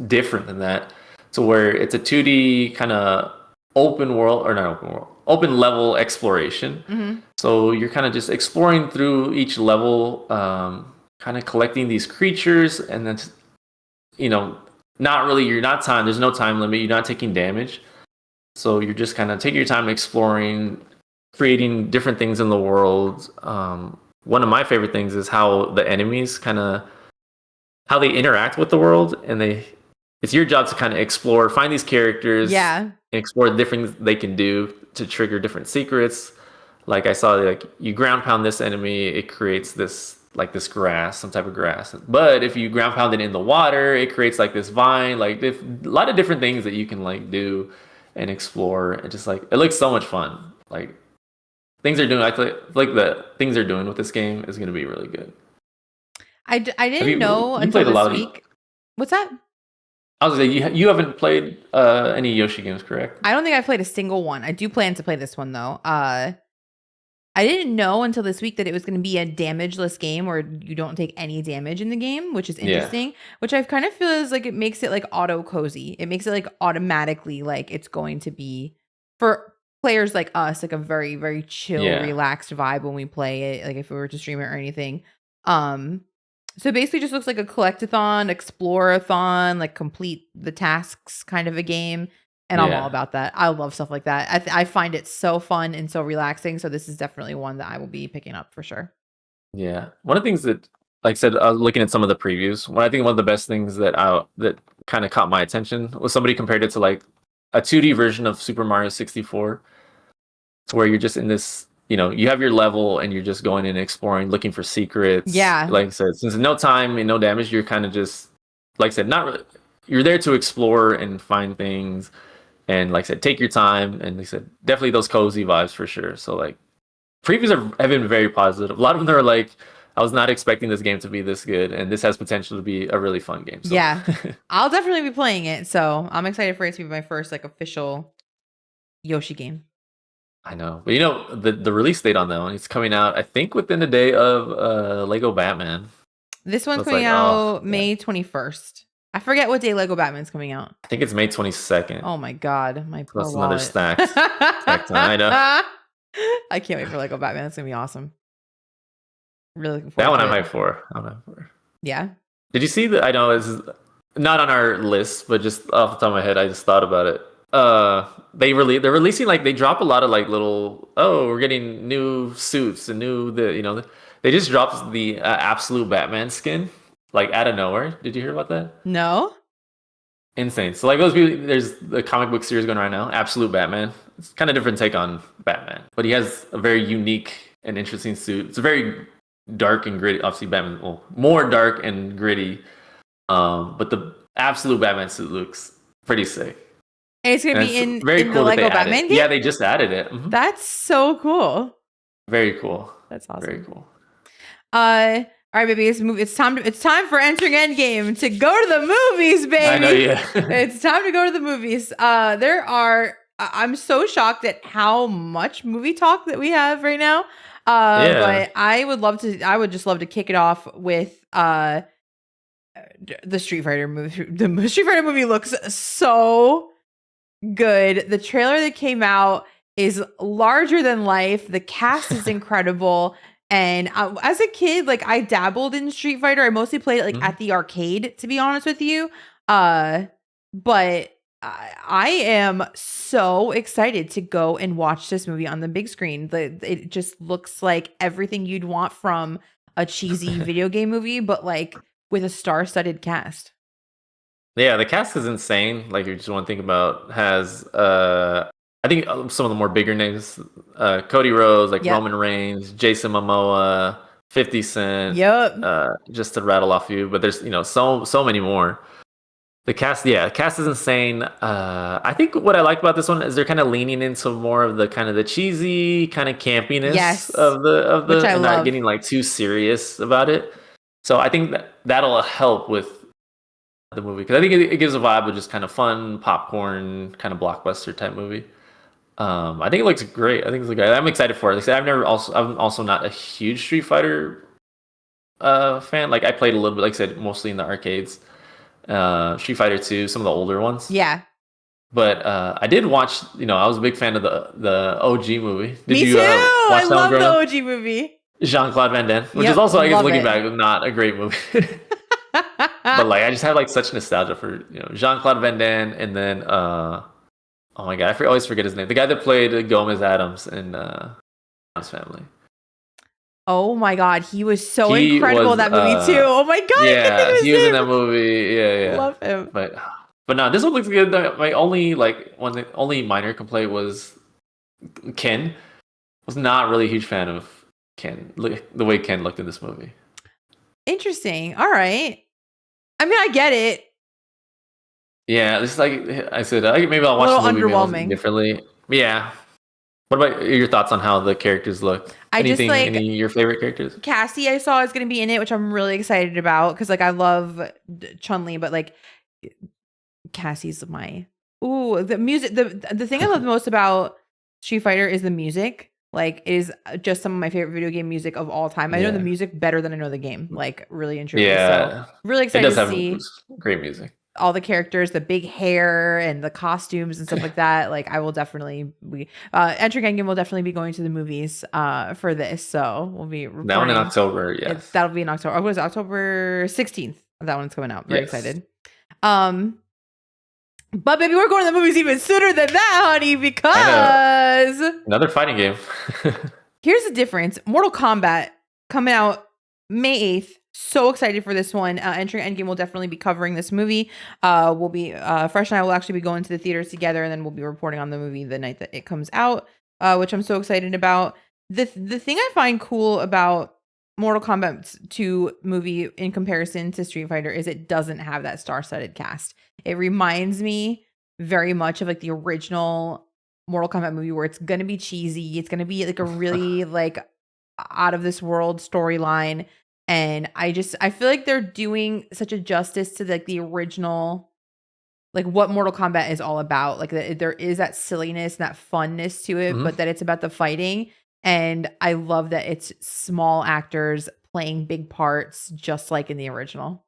different than that. So where it's a 2D kind of open world or not open world, open level exploration. Hmm. So you're kind of just exploring through each level, kind of collecting these creatures, and then not really. You're not time. There's no time limit. You're not taking damage. So you're just kind of taking your time exploring, creating different things in the world. One of my favorite things is how the enemies kind of how they interact with the world, and it's your job to kind of explore, find these characters, Yeah. and explore the different things they can do to trigger different secrets. Like I saw, like you ground pound this enemy, it creates this like this grass, some type of grass. But if you ground pound it in the water, it creates like this vine, like a lot of different things that you can like do and explore. And just like it looks so much fun. Like things are doing, I feel like the things they're doing with this game is going to be really good. I didn't know You until played a this lot of. week. What's that? I was gonna say you haven't played any Yoshi games, correct? I don't think I played a single one. I do plan to play this one though. I didn't know until this week that it was going to be a damageless game where you don't take any damage in the game, which is Yeah, interesting. Which I kind of feel is like it makes it like auto cozy. It makes it like automatically like it's going to be for players like us like a very very chill, yeah, relaxed vibe when we play it. Like if we were to stream it or anything. Um, so it basically just looks like a collectathon, explorathon, like complete the tasks kind of a game. And I'm all yeah, about that. I love stuff like that. I find it so fun and so relaxing. So this is definitely one that I will be picking up for sure. yeah. One of the things that, like I said, looking at some of the previews, I think one of the best things that kind of caught my attention was somebody compared it to like a 2D version of Super Mario 64, where you're just in this, you have your level and you're just going and exploring, looking for secrets. Yeah. Like I said, since no time and no damage, you're kind of just, like I said, not really, you're there to explore and find things. And like I said, take your time. And like I said, definitely those cozy vibes for sure. So like previews have been very positive. A lot of them are like, I was not expecting this game to be this good, and this has potential to be a really fun game. So Yeah. I'll definitely be playing it. So I'm excited for it to be my first like official Yoshi game. I know, but the release date on that one, it's coming out I think within the day of Lego Batman. This So one's it's coming like, oh out yeah. May 21st. I forget what day Lego Batman's coming out. I think it's May 22nd. Oh my God. My So poor that's another wallet. stacked time. I know. I can't wait for Lego Batman. It's going to be awesome. Really looking That forward one to I'm it. hyped for. I'm hyped for. Yeah. Did you see that? I know this is not on our list, but just off the top of my head, I just thought about it. They're releasing like they drop a lot of like little we're getting new suits and they just dropped the absolute Batman skin like out of nowhere. Did you hear about that? No? Insane. So like those people, there's the comic book series going right now, Absolute Batman. It's kind of different take on Batman, but he has a very unique and interesting suit. It's a very dark and gritty. Obviously, Batman, well, more dark and gritty. But the Absolute Batman suit looks pretty sick, And it's going to and be it's very in the cool that they Lego added. Batman game? Yeah, they just added it. Mhm. That's so cool. Very cool. That's awesome. Very cool. All right, baby. It's time for Entering Endgame to go to the movies, baby. I know. Yeah. It's time to go to the movies. I'm so shocked at how much movie talk that we have right now. Yeah. But I would just love to kick it off with the Street Fighter movie. The Street Fighter movie looks so good. The trailer that came out is larger than life. The cast is incredible. And as a kid, like I dabbled in Street Fighter. I mostly played it like at the arcade, to be honest with you. But I am so excited to go and watch this movie on the big screen. It just looks like everything you'd want from a cheesy video game movie, but like with a star-studded cast. Yeah, the cast is insane. Like you just want to think about has I think some of the more bigger names, Cody Rhodes, like Yep. Roman Reigns, Jason Momoa, 50 Cent. Yep. Just to rattle off a few, but there's so many more. The cast, yeah, the cast is insane. I think what I like about this one is they're kind of leaning into more of the kind of the cheesy kind of campiness Yes. of the Which I and love. not getting like too serious about it. So I think that'll help with the movie because I think it gives a vibe of just kind of fun popcorn kind of blockbuster type movie. I think it looks great. I think it's great. I'm excited for it. Like I said, I'm also not a huge Street Fighter fan. Like I played a little bit, like I said, mostly in the arcades. Street Fighter 2, some of the older ones. Yeah. But I did watch. I was a big fan of the OG movie. Did Me you too. I watch that one love growing the up? OG movie. Jean-Claude Van Damme, which is Yep. also, I guess, Love looking it. back, not a great movie. But like, I just had like such nostalgia for Jean-Claude Van Damme, and then oh my god, always forget his name. The guy that played Gomez Adams in Adam's Family. Oh my god, he was so He incredible in was that movie too. Oh my god, I can't think yeah, of he was in his that name. movie. Yeah. Love him. But no, this one looks good. My only the only minor complaint was Ken. Was not really a huge fan of Ken, the way Ken looked in this movie. Interesting. All right. I mean, I get it. Yeah, it's like I said, maybe I'll A watch little the movie maybe underwhelming. differently. Yeah. What about your thoughts on how the characters look? I just Any like of your favorite characters? Cassie. I saw is going to be in it, which I'm really excited about because like I love Chun-Li, but like Cassie's my the music. The thing I love most about Street Fighter is the music. Like, is just some of my favorite video game music of all time. I know the Yeah. music better than I know the game, like really and truly. So Yeah. really It excited does to have see great music. all the characters, the big hair and the costumes and stuff like that. Like, I will definitely be Entering Endgame will definitely be going to the movies for this. So we'll be That one in reporting. October, yes. That'll be in October. Oh, what is it? October 16th? That one's coming out. Very Yes. excited. But maybe we're going to the movies even sooner than that, honey, because Another fighting game. here's the difference. Mortal Kombat coming out May 8th. So excited for this one. Entering Endgame will definitely be covering this movie. We'll be Fresh and I will actually be going to the theaters together, and then we'll be reporting on the movie the night that it comes out, which I'm so excited about. The thing I find cool about Mortal Kombat 2 movie in comparison to Street Fighter is it doesn't have that star-studded cast. It reminds me very much of like the original Mortal Kombat movie where it's gonna be cheesy. It's gonna be like a really like out of this world storyline. And I feel like they're doing such a justice to like the original, like what Mortal Kombat is all about. Like there is that silliness and that funness to it, but that it's about the fighting. And I love that it's small actors playing big parts, just like in the original.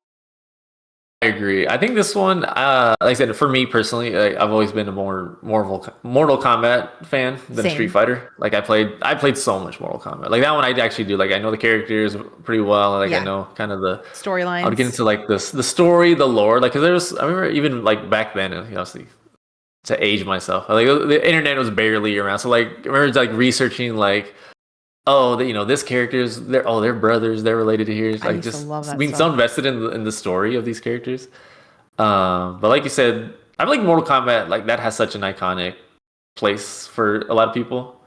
I agree. I think this one, like I said, for me personally, I've always been a more Mortal Kombat fan than Same. Street Fighter. Like I played so much Mortal Kombat. Like that one, I actually do. Like I know the characters pretty well. Like Yeah. I know kind of the Storylines. I would get into like the story, the lore. Like because I remember even like back then, obviously to age myself, like the internet was barely around. So like I remember like researching like this characters, they're brothers, they're related to here. I Like used to just love that being so stuff. invested in the story of these characters. But like you said, I feel like Mortal Kombat, like that has such an iconic place for a lot of people.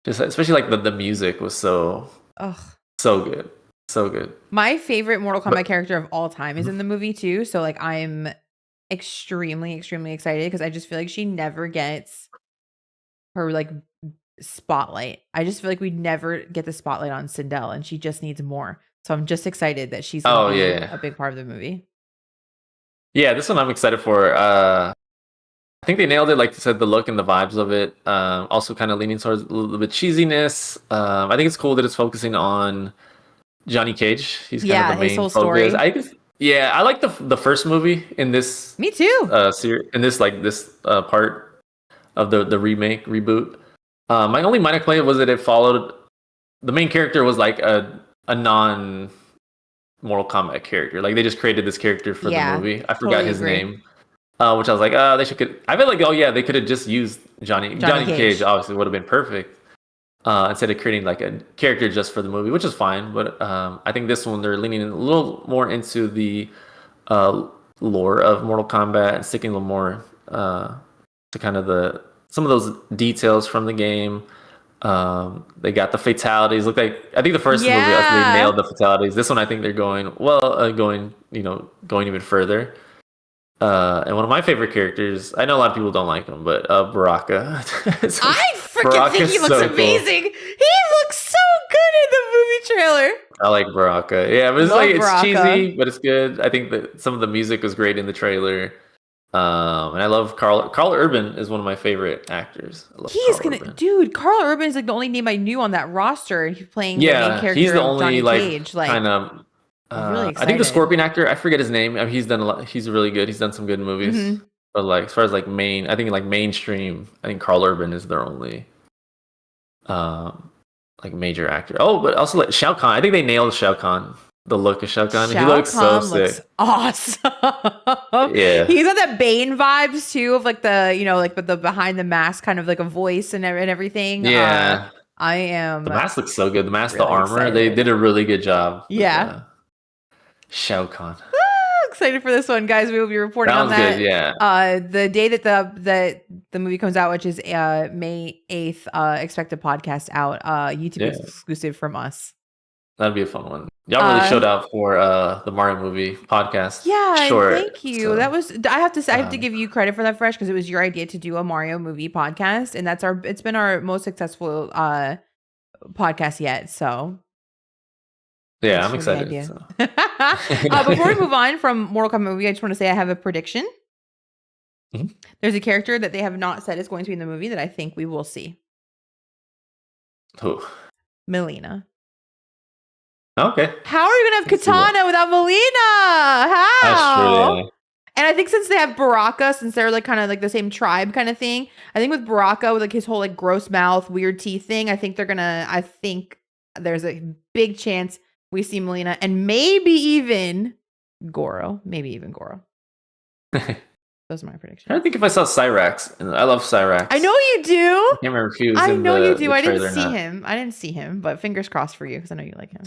Just especially like the music was so Ugh. so good, so good. My favorite Mortal Kombat character of all time is in the movie too. So like I'm extremely, extremely excited because I just feel like she never gets her like spotlight. I just feel like we never get the spotlight on Sindel and she just needs more. So I'm just excited that she's going to be Yeah. a big part of the movie. Yeah, this one I'm excited for. I think they nailed it. Like you said, the look and the vibes of it. Also, kind of leaning towards a little bit cheesiness. I think it's cool that it's focusing on Johnny Cage. He's kind of the his main whole focus. story. I like the first movie in this. Me too. In this part of the remake reboot. My only minor complaint was that it followed. The main character was like a non Mortal Kombat character. Like they just created this character for the movie. I forgot totally his agree. name. Which I was like, they should. I feel like, they could have just used Johnny Cage. Obviously, would have been perfect. Instead of creating like a character just for the movie, which is fine. But I think this one they're leaning a little more into the lore of Mortal Kombat and sticking a little more to kind of some of those details from the game. They got the fatalities. I think the first movie they nailed the fatalities. This one I think they're going even further. And one of my favorite characters, I know a lot of people don't like him, but Baraka. I freaking think he looks amazing. Cool. He looks so good in the movie trailer. I like Baraka. Yeah, but it's cheesy, but it's good. I think that some of the music was great in the trailer. And I love Carl Urban is one of my favorite actors. Carl Urban is like the only name I knew on that roster. He's playing the main character. He's the of only Johnny Cage. kind of I'm really I think the excited. Scorpion actor, I forget his name. I mean, he's done a lot. He's really good. He's done some good movies. Hmm. But like as far as like I think like mainstream, I think Carl Urban is their only um like major actor. Oh, but also like Shao Kahn. I think they nailed Shao Kahn. The look of Shao Kahn. He Shao looks so Kahn looks sick. awesome. Yeah. He's got that Bane vibes too, of like the like with the behind the mask kind of like a voice and everything. Yeah. I The am mask looks so good. The mask, the really armor, they excited. did a really good job with Yeah. Shao Kahn. Excited for this one, guys. We will be reporting on Sounds good. that Yeah. the day that the movie comes out, which is May 8th. Expect a podcast out, YouTube Yeah. exclusive from us. That'd be a fun one. Y'all really Uh showed out for the Mario movie podcast. yeah, Short. thank you. That So was I have to say I have to um, give you credit for that, Fresh, because it was your idea to do a Mario movie podcast, and it's been our most successful podcast yet. So yeah, thanks I'm for the excited. idea. So. Before we move on from Mortal Kombat movie, I just want to say I have a prediction. Mhm. There's a character that they have not said is going to be in the movie that I think we will see. Who? Melina. Okay. How are you gonna I have can see that. Katana without Melina? That's true. How? Yeah. And I think since they have Baraka, since they're like kind of like the same tribe kind of thing, I think with Baraka, with like his whole like gross mouth, weird teeth thing, I think there's a big chance we see Melina and maybe even Goro. Maybe even Goro. Those are my I predictions. think if I saw Cyrax, and I love Cyrax. I know you do. I can't remember if he was I in know you do. the I trailer didn't or see not. him. I didn't see him, but fingers crossed for you because I know you like him.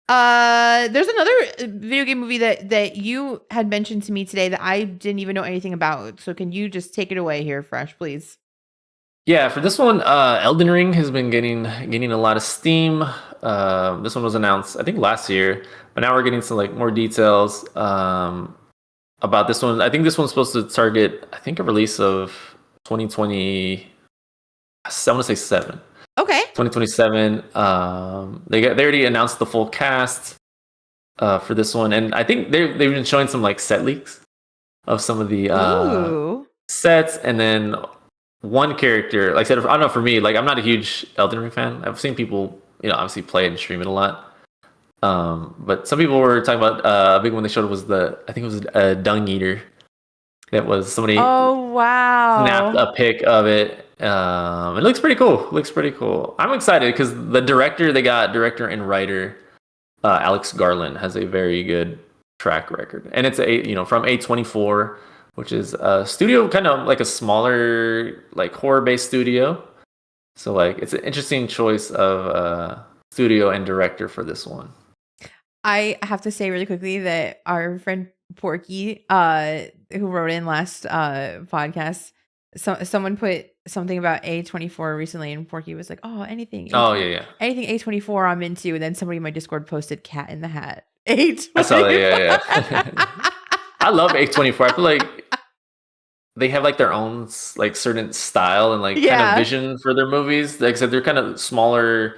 There's another video game movie that you had mentioned to me today that I didn't even know anything about. So can you just take it away here, Fresh, please? Yeah, for this one, Elden Ring has been gaining a lot of steam. This one was announced, I think, last year, but now we're getting some like more details about this one. I think this one's supposed to target, I think, a release of 2020. I want to say seven. Okay. 2027. They already announced the full cast for this one, and I think they've been showing some like set leaks of some of the Ooh. sets, and then one character. Like I said, I don't know, for me, like I'm not a huge Elden Ring fan. I've seen people, obviously play it and stream it a lot. But some people were talking about a big one they showed was I think it was a dung eater. That was somebody Oh snapped wow. a pic of it. It looks pretty cool. Looks pretty cool. I'm excited because the director and writer Alex Garland has a very good track record, and it's from A24, which is a studio kind of like a smaller like horror based studio. So like it's an interesting choice of studio and director for this one. I have to say really quickly that our friend Porky, who wrote in last podcast, someone put something about A24 recently, and Porky was like, "Oh, Oh yeah, anything A24 I'm into." And then somebody in my Discord posted "Cat in the Hat." I saw that. Yeah, A24. yeah. I love A24. I feel like they have like their own like certain style and like kind of Yeah. vision for their movies. Like I said, they're kind of smaller.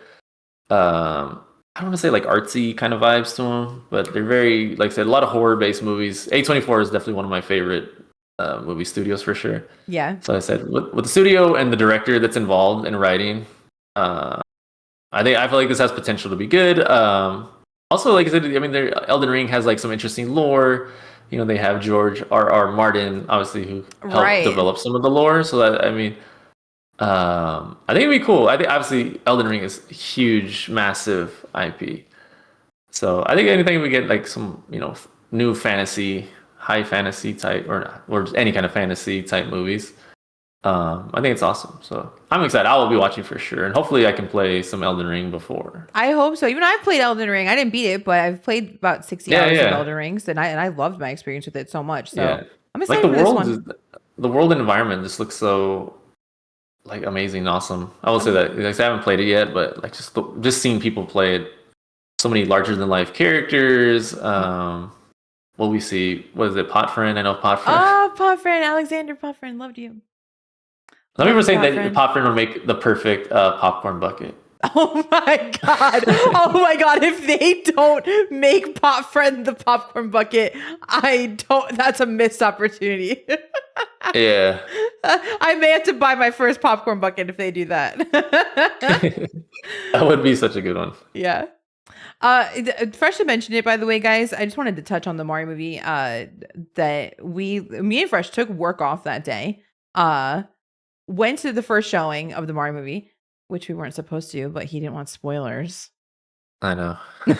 I don't want to say like artsy kind of vibes to them, but they're very, like I said, a lot of horror based movies. A24 is definitely one of my favorite movie studios for sure. Yeah. So I said with the studio and the director that's involved in writing, I feel like this has potential to be good. Also, like I said, I mean, Elden Ring has like some interesting lore. They have George R. Martin, obviously, who helped Right. develop some of the lore. So that, I mean, I think it'd be cool. I think obviously Elden Ring is huge, massive IP. So I think anything we get like some, new fantasy, high fantasy type, or just any kind of fantasy type movies. I think it's awesome. So I'm excited. I will be watching for sure, and hopefully I can play some Elden Ring before. I hope so. Even I've played Elden Ring. I didn't beat it, but I've played about 60 hours of Elden Rings, and I loved my experience with it so much. So I'm like excited for this one. the world and environment just looks so like amazing, awesome. I will say that. Like, I haven't played it yet, but like just seeing people play it, so many larger than life characters. What we see, what is it, Potfriend? I know Potfriend. Oh, Potfriend, Alexander Potfriend, loved you. Some people are saying that Potfriend would make the perfect popcorn bucket. Oh my god! Oh my god! If they don't make Potfriend the popcorn bucket, that's a missed opportunity. Yeah. I may have to buy my first popcorn bucket if they do that. That would be such a good one. Yeah. Fresh to mention it, by the way, guys. I just wanted to touch on the Mario movie. That me and Fresh took work off that day. Went to the first showing of the Mario movie, which we weren't supposed to, but he didn't want spoilers. I know. We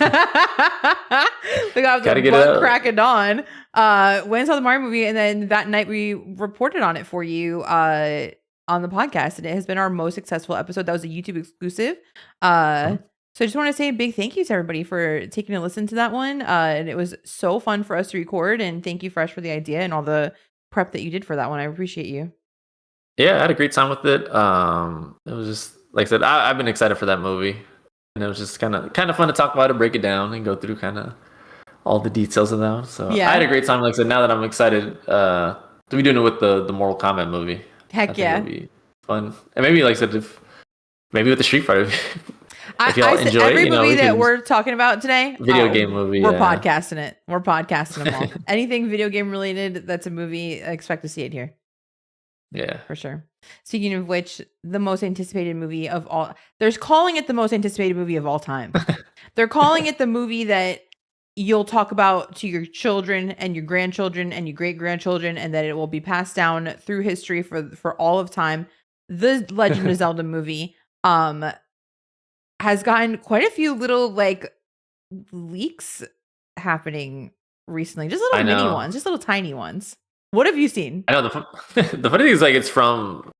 got Gotta the get it butt out. crack of dawn. Went and saw the Mario movie, and then that night we reported on it for you on the podcast, and it has been our most successful episode. That was a YouTube exclusive. So I just want to say a big thank you to everybody for taking a listen to that one. And it was so fun for us to record, and thank you, Fresh, for the idea and all the prep that you did for that one. I appreciate you. Yeah, I had a great time with it. It was just like I said, I've been excited for that movie, and it was just kind of fun to talk about it, break it down, and go through kind of all the details of that. So Yeah. I had a great time. Like I said, now that I'm excited to be doing it with the Mortal Kombat movie. Heck yeah, it'll be fun, and maybe like I said, maybe with the Street Fighter. If y'all I enjoy every it, movie that we're talking about today, video game movie, we're yeah. podcasting it. We're podcasting them all. Anything video game related that's a movie, I expect to see it here. Yeah, for sure. Speaking of which, the most anticipated movie of all, they're calling it the most anticipated movie of all time. They're calling it the movie that you'll talk about to your children and your grandchildren and your great grandchildren, and that it will be passed down through history for all of time. The Legend of Zelda movie has gotten quite a few little like leaks happening recently, just little mini ones, just little tiny ones. What have you seen? I know the funny thing is like it's from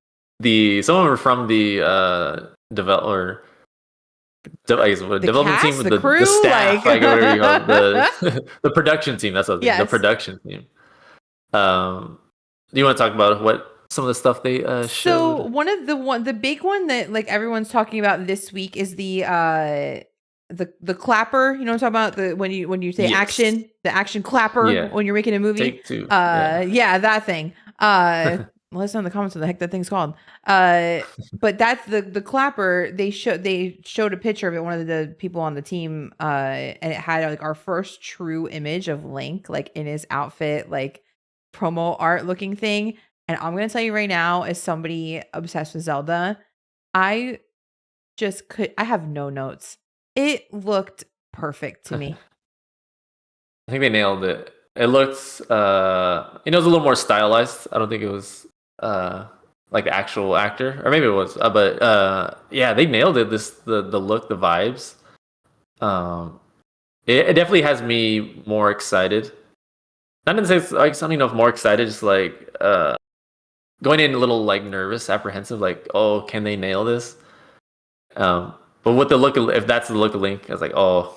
some of them are from the developer. Development cast, team, the crew, the staff, like whatever you call it, the production team. That's what yes. the production team. Do you want to talk about what some of the stuff they showed? So the big one that like everyone's talking about this week is the clapper. You know what I'm talking about? When you say yes. action, the action clapper when you're making a movie. Take two. Yeah, that thing. Let us know in the comments what the heck that thing's called. But that's the clapper. They showed a picture of it. One of the people on the team, and it had like our first true image of Link, like in his outfit, like promo art looking thing. And I'm gonna tell you right now, as somebody obsessed with Zelda, I have no notes. It looked perfect to me. I think they nailed it. It looks, it was a little more stylized. I don't think it was like the actual actor, or maybe it was. But yeah, they nailed it. The look, the vibes. It definitely has me more excited. Not in the sense like something of more excited, just like going in a little like nervous, apprehensive, like, oh, can they nail this? But with the look, if that's the look of Link, I was like, oh,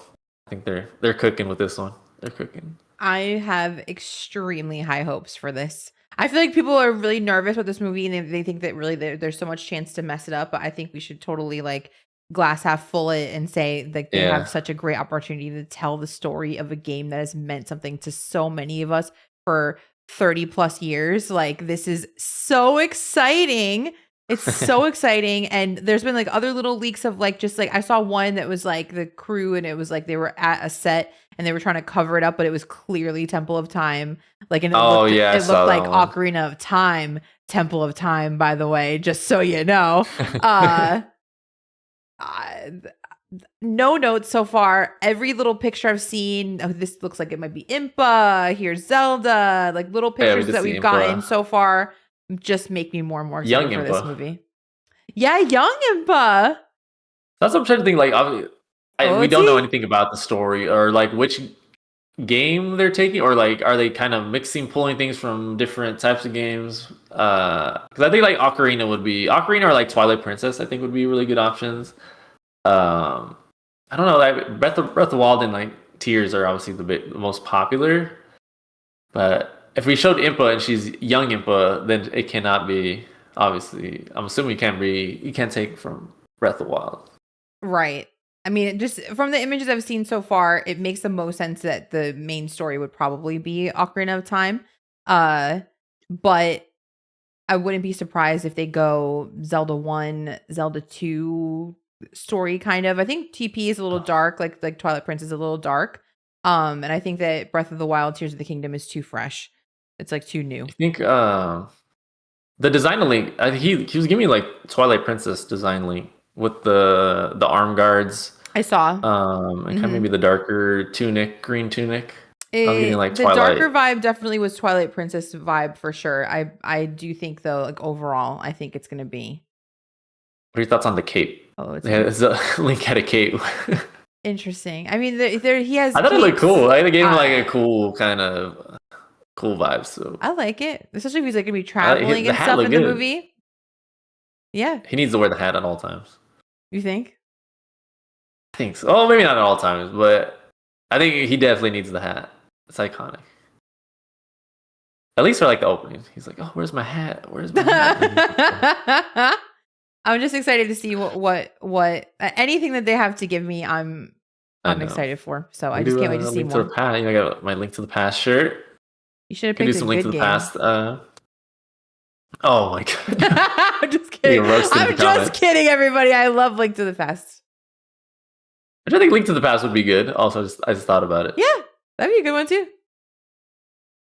I think they're cooking with this one. They're cooking. I have extremely high hopes for this. I feel like people are really nervous with this movie, and they think that really there's so much chance to mess it up. But I think we should totally like glass half full it and say like they have such a great opportunity to tell the story of a game that has meant something to so many of us for 30 plus years. Like this is so exciting. It's so exciting. And there's been like other little leaks of like just like I saw one that was like the crew, and it was like they were at a set and they were trying to cover it up, but it was clearly Temple of Time. Like, and it looked like Ocarina of Time, Temple of Time, by the way, just so you know. No notes so far. Every little picture I've seen, oh, this looks like it might be Impa. Here's Zelda. Like little pictures that we've gotten so far just make me more and more excited for this movie. Yeah, young Impa. That's what I'm trying to think. Like, we don't know anything about the story or like which game they're taking, or like are they kind of pulling things from different types of games? Because I think like Ocarina or like Twilight Princess, I think would be really good options. I don't know. Like Breath of the Wild and like Tears are obviously the most popular, but if we showed Impa and she's young Impa, then it cannot be. Obviously, I'm assuming you can't take from Breath of the Wild. Right. I mean, just from the images I've seen so far, it makes the most sense that the main story would probably be Ocarina of Time. But I wouldn't be surprised if they go Zelda 1, Zelda 2 story kind of. I think TP is a little dark, like Twilight Princess is a little dark. And I think that Breath of the Wild, Tears of the Kingdom is too fresh. It's like too new. I think the design link, he was giving me like Twilight Princess design link with the arm guards. I saw. And kind of maybe the darker tunic, green tunic. I was getting like The darker Twilight. vibe definitely was Twilight Princess vibe for sure. I do think though, like overall, I think it's gonna be. What are your thoughts on the cape? Oh, it's Yeah, Link had a cape. interesting. I mean, he has I thought it looked capes. cool. I gave him like a cool kind of cool vibe. So I like it, especially if he's like gonna be traveling the and hat stuff looked in the good. movie. Yeah, He needs to wear the hat at all times. you think? I think so. Oh, maybe not at all times, but I think he definitely needs the hat. It's iconic. At least for like the opening. He's like, "Oh, where's my hat? Where's my hat?" I'm just excited to see what anything that they have to give me. I'm I know. excited for. So We I just do can't wait to see Link more. to the Past. I got my Link to the Past shirt. You should have Can do picked a some Link to good the game. Past. Oh my god! I'm just kidding. I'm just kidding, everybody. I love Link to the Past. I think Link to the Past would be good. Also, I just thought about it. Yeah, that'd be a good one too.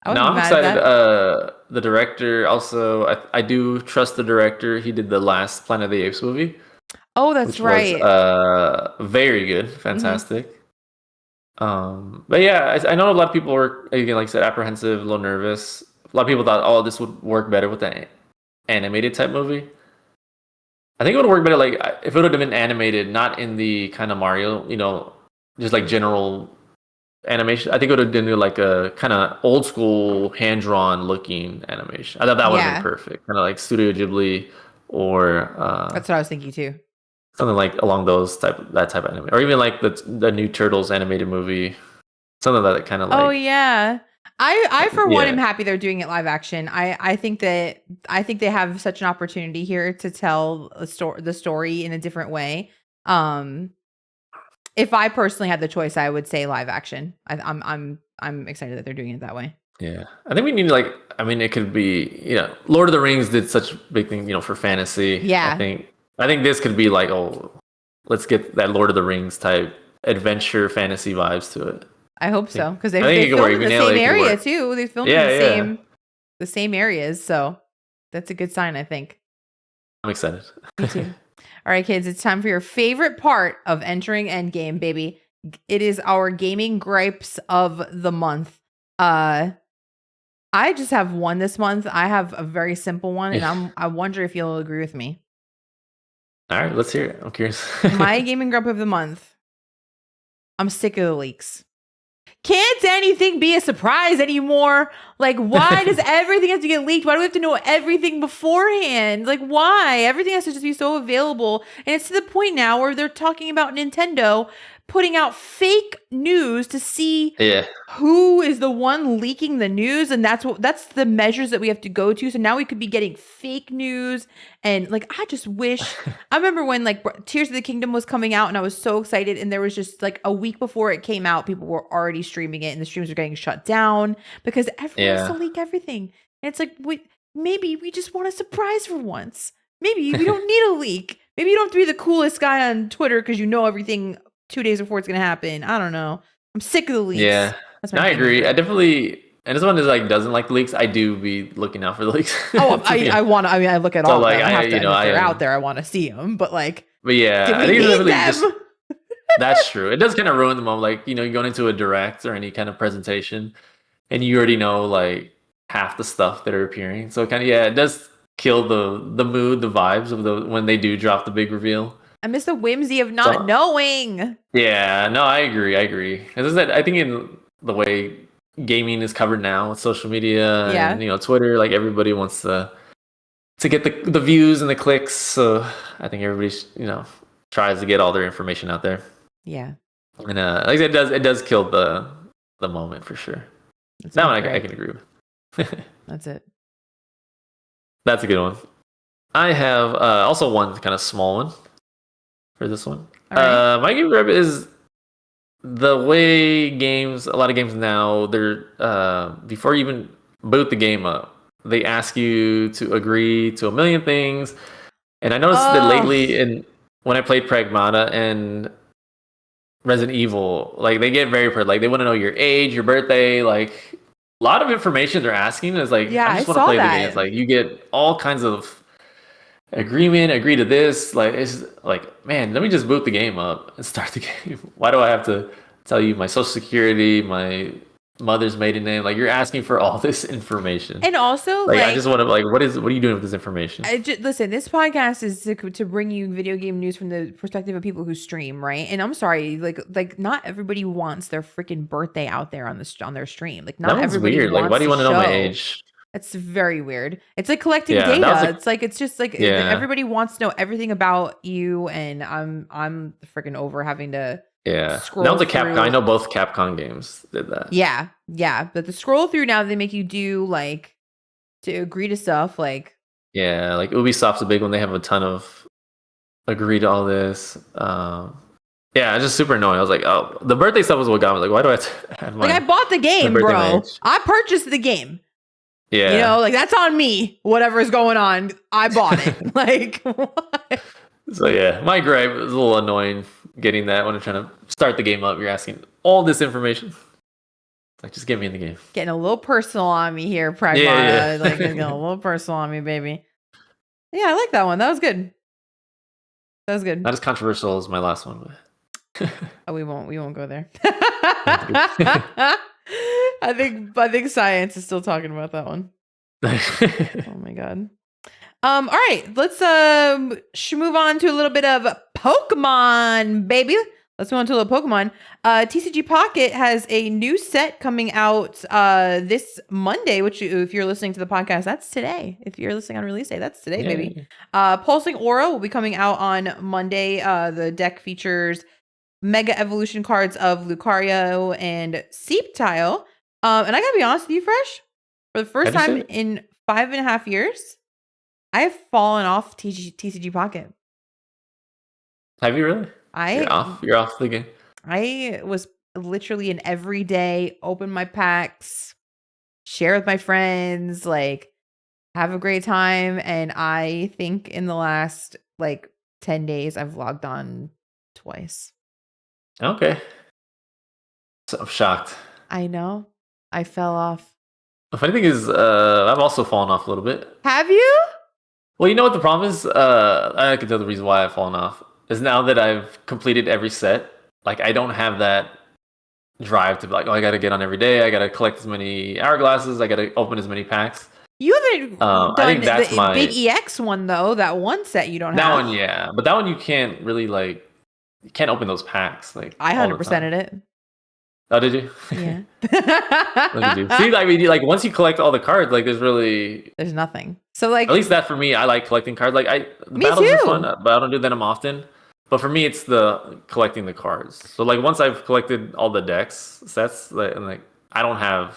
I No, wouldn't I'm be mad at excited. that. The director also, I do trust the director. He did the last Planet of the Apes movie, Oh, that's which was right. very good, Mhm. fantastic. But yeah, I know a lot of people were, again, like I said, apprehensive, a little nervous. A lot of people thought, oh, this would work better with the animated type movie. I think it would work better like if it would have been animated, not in the kind of Mario, just like general animation. I think it would have been like a kind of old school hand drawn looking animation. I thought that would have Yeah, been perfect, kind of like Studio Ghibli or that's what I was thinking too. something like along that type of anime, or even like the new Turtles animated movie, something that kind of Oh like yeah. I for one am yeah, happy they're doing it live action. I think they have such an opportunity here to tell the story in a different way. Um if I personally had the choice, I would say live action. I'm excited that they're doing it that way. yeah. I think we need like I mean it could be Lord of the Rings did such a big thing for fantasy. Yeah, I think this could be like let's get that Lord of the Rings type adventure fantasy vibes to it. I hope so because I think they it could work. filmed If in we the nail it, same it could area work. too. They filmed in Yeah, yeah. the same areas, so that's a good sign, I think. I'm excited. Me too. All right, kids, it's time for your favorite part of entering Endgame, baby. It is our gaming gripes of the month. I just have one this month. I have a very simple one, and I wonder if you'll agree with me. All right, let's hear it. I'm curious. My gaming gripe of the month. I'm sick of the leaks. Can't anything be a surprise anymore? Like, why does everything have to get leaked? Why do we have to know everything beforehand? Like, why? Everything has to just be so available. And it's to the point now where they're talking about Nintendo putting out fake news to see Yeah. who is the one leaking the news, and that's the measures that we have to go to. So now we could be getting fake news, and like I just wish I remember when like Tears of the Kingdom was coming out and I was so excited, and there was just like a week before it came out people were already streaming it and the streams were getting shut down because everyone wants to leak everything. And it's like maybe we just want a surprise for once. Maybe we don't need a leak. Maybe you don't have to be the coolest guy on Twitter because you know everything 2 days before it's gonna happen. I don't know. I'm sick of the leaks. Yeah. That's No, my I gaming agree. I gripe. definitely, and this one is like doesn't like the leaks. I do be looking out for the leaks. Oh, I want to. I mean, I look at So all like of them. I have to. you know If they're I out there, I want to see them. But like, but yeah, do I we think it's need definitely them? just that's true. It does kind of ruin the moment. Like you're going into a direct or any kind of presentation, and you already know like half the stuff that are appearing. So kind of it does kill the mood, the vibes of the when they do drop the big reveal. I miss the whimsy of not So knowing. yeah, no, I agree. As I said, I think in the way gaming is covered now with social media Yeah. and Twitter, like everybody wants to get the views and the clicks. So I think everybody tries to get all their information out there. Yeah. And like I said, it does kill the moment for sure. That's That my one I gripe. can agree with. That's it. That's a good one. I have also one kind of small one for this one. All right. My game grab is the way a lot of games now, they're before you even boot the game up, they ask you to agree to a million things. And I noticed that Oh, lately, when I played Pragmata and Resident Evil, like they get like they want to know your age, your birthday, like a lot of information they're asking is like, yeah. I I just want to saw play the game. It's that. like you get all kinds of agreement, agree to this. Like it's like, man, let me just boot the game up and start the game. Why do I have to tell you my social security, my mother's maiden name? Like you're asking for all this information. And also, Like I just like, want to like, what are you doing with this information? listen, this podcast is to bring you video game news from the perspective of people who stream, right? And I'm sorry, like not everybody wants their freaking birthday out there on their stream. Like, That not one's everybody weird. Like, why wants do you to want to know my show. age? It's very weird. It's like collecting Yeah, that was data. like, It's just like yeah, everybody wants to know everything about you, and I'm freaking over having to yeah. That scroll was a Capcom. I through. know both Capcom games did that. Yeah, yeah. But the scroll through now, they make you do like to agree to stuff. Like, Yeah, like Ubisoft's a big one. They have a ton of agree to all this. Yeah, it's just super annoying. I was like, oh, the birthday stuff was what got me. Like, why do I have to have I my bought the game, birthday my bro. age? I purchased the game. Yeah. You know, like that's on me. Whatever's going on, I bought it. Like, what? So yeah, my gripe was a little annoying getting that when I'm trying to start the game up. You're asking all this information. Like, just get me in the game. Getting a little personal on me here, Pragmata. Yeah, yeah. Like, getting a little personal on me, baby. Yeah, I like that one. That was good. That was good. Not as controversial as my last one, but Oh, we won't go there. I think science is still talking about that one. Oh my god. All right, let's move on to a little bit of Pokemon, baby. Let's move on to a little Pokemon. TCG Pocket has a new set coming out this Monday, which if you're listening to the podcast, that's today. If you're listening on release day, that's today, baby. Pulsing Aura will be coming out on Monday. The deck features Mega Evolution cards of Lucario and Sceptile. And I gotta be honest with you, Fresh, for the first Have you time seen it? in 5.5 years, I have fallen off TCG Pocket. Have you really? You're off. You're off the game. I was literally an everyday open my packs, share with my friends, like have a great time. And I think in the last like 10 days, I've logged on twice. Okay. So I'm shocked. I know. I fell off. The funny thing is, I've also fallen off a little bit. Have you? Well, you know what the problem is? I can tell the reason why I've fallen off is now that I've completed every set. Like, I don't have that drive to be like, oh, I got to get on every day. I got to collect as many hourglasses. I got to open as many packs. You haven't done I think that's the big EX one though. That one set you don't that have. one, yeah, but that one you can't really like. You can't open those packs like. I 100%ed it. Oh, did you? Yeah. Look at you. See, I mean, like once you collect all the cards, like there's nothing. So like, at least that for me, I like collecting cards. Like the me battles too. are fun, but I don't do them often. But for me, it's the collecting the cards. So like once I've collected all the decks sets, like I don't have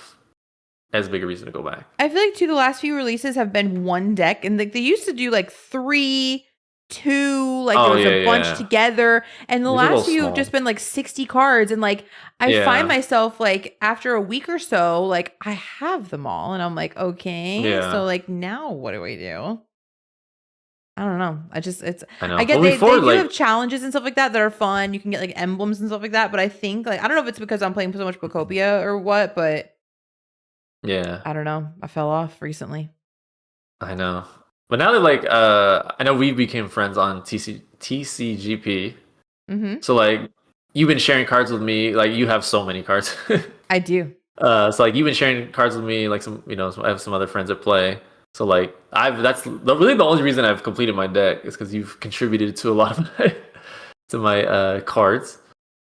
as big a reason to go back. I feel like the last few releases have been one deck, and like they used to do like 3, 2, like there was a bunch together, and the last few have just been like 60 cards, and like I find myself like after a week or so, like I have them all, and I'm like, okay, so like now what do I do? I don't know. I know. I get they do have challenges and stuff like that are fun. You can get like emblems and stuff like that, but I think like I don't know if it's because I'm playing so much Bocopia or what, but yeah, I don't know. I fell off recently. I know. But now that like I know we became friends on TCGP. Mm-hmm. So like you've been sharing cards with me. Like you have so many cards. I do. So like you've been sharing cards with me. Like some, I have some other friends that play. So like that's really the only reason I've completed my deck is because you've contributed to a lot of my cards.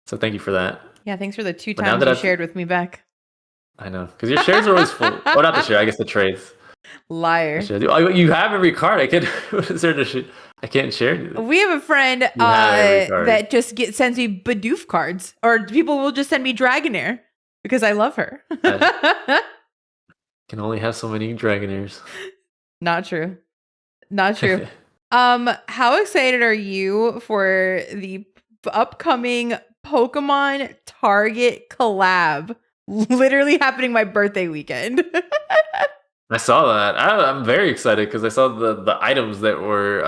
So thank you for that. Yeah, thanks for the 2 times you shared with me back. I know, because your shares are always full. Oh, not the share. I guess the trades. Liar. You have every card. I can't. What is there to I can't share anything. We have a friend that just sends me Bidoof cards, or people will just send me Dragonair because I love her. Can only have so many Dragonairs. Not true. Not true. How excited are you for the upcoming Pokemon Target collab? Literally happening my birthday weekend. I saw that. I'm very excited because I saw the items that were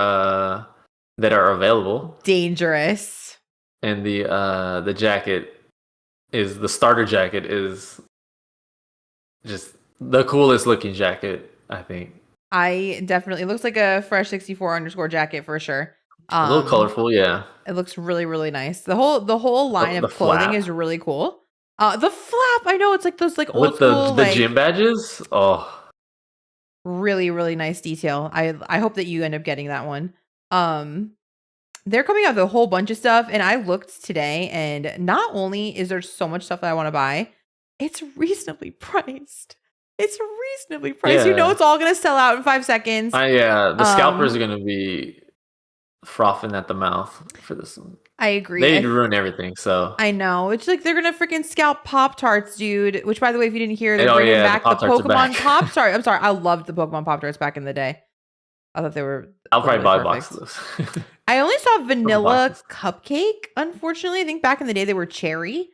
that are available. Dangerous. And the jacket is the starter jacket is just the coolest looking jacket, I think. I definitely, it looks like a fresh 64 underscore jacket for sure. A little colorful, yeah. It looks really, really nice. The whole line The of clothing flap is really cool. The flap, I know it's like those like old with the school, the gym like badges. Oh, really, really nice detail. I hope that you end up getting that one. Um, they're coming out with a whole bunch of stuff, and I looked today, and not only is there so much stuff that I want to buy, it's reasonably priced. It's reasonably priced. You know, yeah. it's all gonna sell out in 5 seconds. Yeah. The scalpers are Um, gonna be frothing at the mouth for this one. I agree. They'd ruin everything. So, I know. It's like they're gonna freaking scalp Pop Tarts, dude. Which, by the way, if you didn't hear, they're and oh bringing yeah, the back the Pop Tarts are Pokemon back. Pop Tart. I'm sorry, I loved the Pokemon Pop Tarts back in the day. I thought they were I'll probably totally buy a box perfect. of those. I only saw Couple vanilla boxes. cupcake. Unfortunately, I think back in the day they were cherry.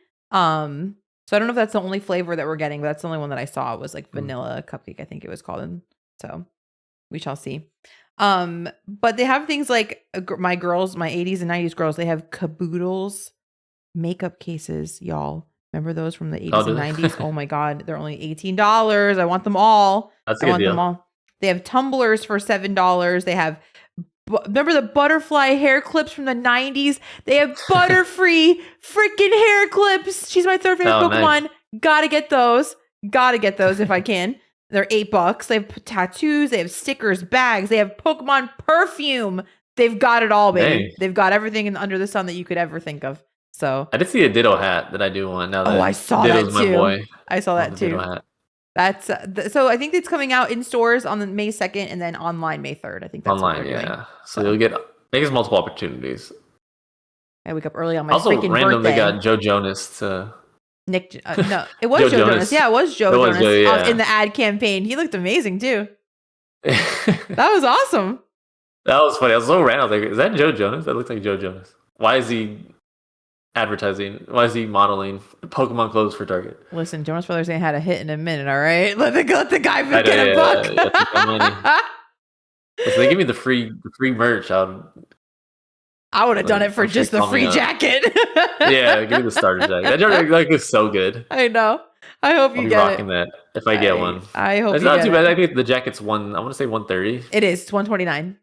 So I don't know if that's the only flavor that we're getting, but that's the only one that I saw was like Mm. vanilla cupcake. I think it was called. And so we shall see. But they have things like my girls, my 80s and 90s girls. They have caboodles makeup cases, y'all. Remember those from the I'll 80s do and 90s? that. Oh my God, they're only $18. I want them all. That's a I good want them deal. all. They have tumblers for $7. They have, remember the butterfly hair clips from the 90s? They have butterfree freaking hair clips. She's my third favorite Oh, nice. Pokemon. Gotta get those. Gotta get those if I can. They're $8. They have tattoos. They have stickers, bags. They have Pokemon perfume. They've got it all, baby. Dang. They've got everything under the sun that you could ever think of. So, I did see a Ditto hat that I do want. Now oh, I that saw that Ditto's my too. boy, I saw I want that the Ditto too. hat. That's so I think it's coming out in stores on the May 2nd and then online May 3rd. I think that's what Online, they're doing. yeah. So So you'll get, I think it's multiple opportunities. I wake up early on my Also, freaking random they birthday. got Joe Jonas to Nick, no, it was Joe Joe Jonas. Jonas. Yeah, it was It Joe was Joe, Jonas in yeah. the ad campaign. He looked amazing too. That That was awesome. was funny. I was so random. I was like, is that Joe Jonas? That looks like Joe Jonas. Why is he advertising? Why is he modeling Pokemon clothes for Target? Listen, Jonas Brothers ain't had a hit in a minute. All right, let the guy I know, get a yeah, buck. yeah, take my money. If they give me the free merch, I would have done it for I'm sure just the call me free up. jacket. Yeah, give me the starter jacket. That jacket like is so good. I know. I hope I'll you be get rocking it. that if I get one. I hope It's you not get too bad. it. I think the jacket's I want to say 130. It is. It's 129.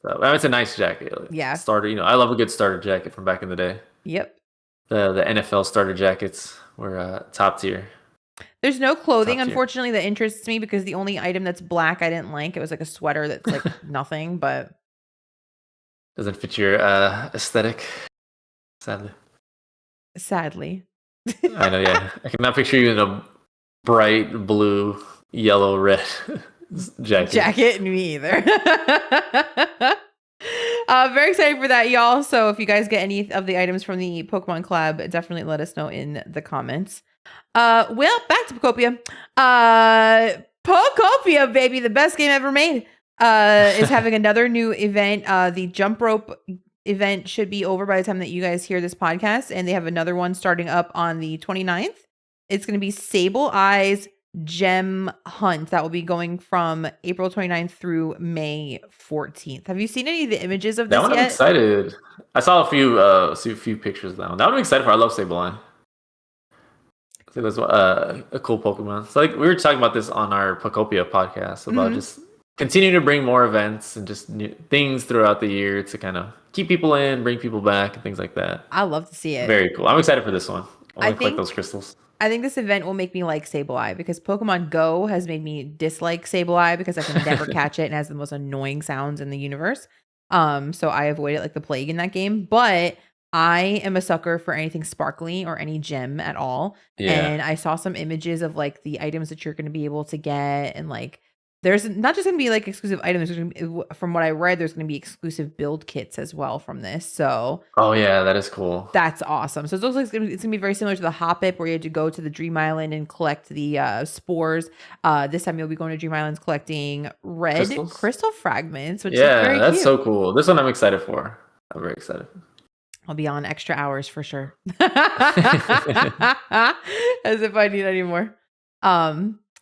So, I mean, it's a nice jacket. Like, Yeah. starter. I love a good starter jacket from back in the day. Yep. The NFL starter jackets were top tier. There's no clothing, Top tier. unfortunately, that interests me because the only item that's black I didn't like. It was like a sweater that's like nothing, but Doesn't fit your aesthetic, sadly. sadly. I know, yeah. I cannot picture you in a bright blue, yellow, red jacket. Me either. Very excited for that, y'all. So if you guys get any of the items from the Pokemon Collab, definitely let us know in the comments. Well, back to Pokopia. Pokopia, baby, the best game ever made, is having another new event. The jump rope event should be over by the time that you guys hear this podcast, and they have another one starting up on the 29th. It's going to be Sable Eyes Gem Hunt that will be going from April 29th through May 14th. Have you seen any of the images of this That one I'm yet? excited. I saw a few pictures of that one. That one I'm excited for. I love Sableye. I think that's a cool Pokemon. So like we were talking about this on our Pokopia podcast about just continuing to bring more events and just new things throughout the year to kind of keep people in, bring people back, and things like that. I love to see it. Very cool. I'm excited for this one. I I want to collect think- those crystals. I think this event will make me like Sableye because Pokemon Go has made me dislike Sableye because I can never catch it and has the most annoying sounds in the universe. So I avoid it like the plague in that game. But I am a sucker for anything sparkly or any gem at all. Yeah. And I saw some images of like the items that you're going to be able to get, and like there's not just going to be like exclusive items. From what I read, there's going to be exclusive build kits as well from this. So Oh yeah, that is cool. that's awesome. So it looks like it's gonna be very similar to the Hoppip, where you had to go to the Dream Island and collect the spores. This time you'll be going to Dream Islands collecting red Crystals? crystal fragments, which is very Yeah, that's cute. so cool. This one I'm excited for. I'm very excited. I'll be on extra hours for sure. As if I need any more.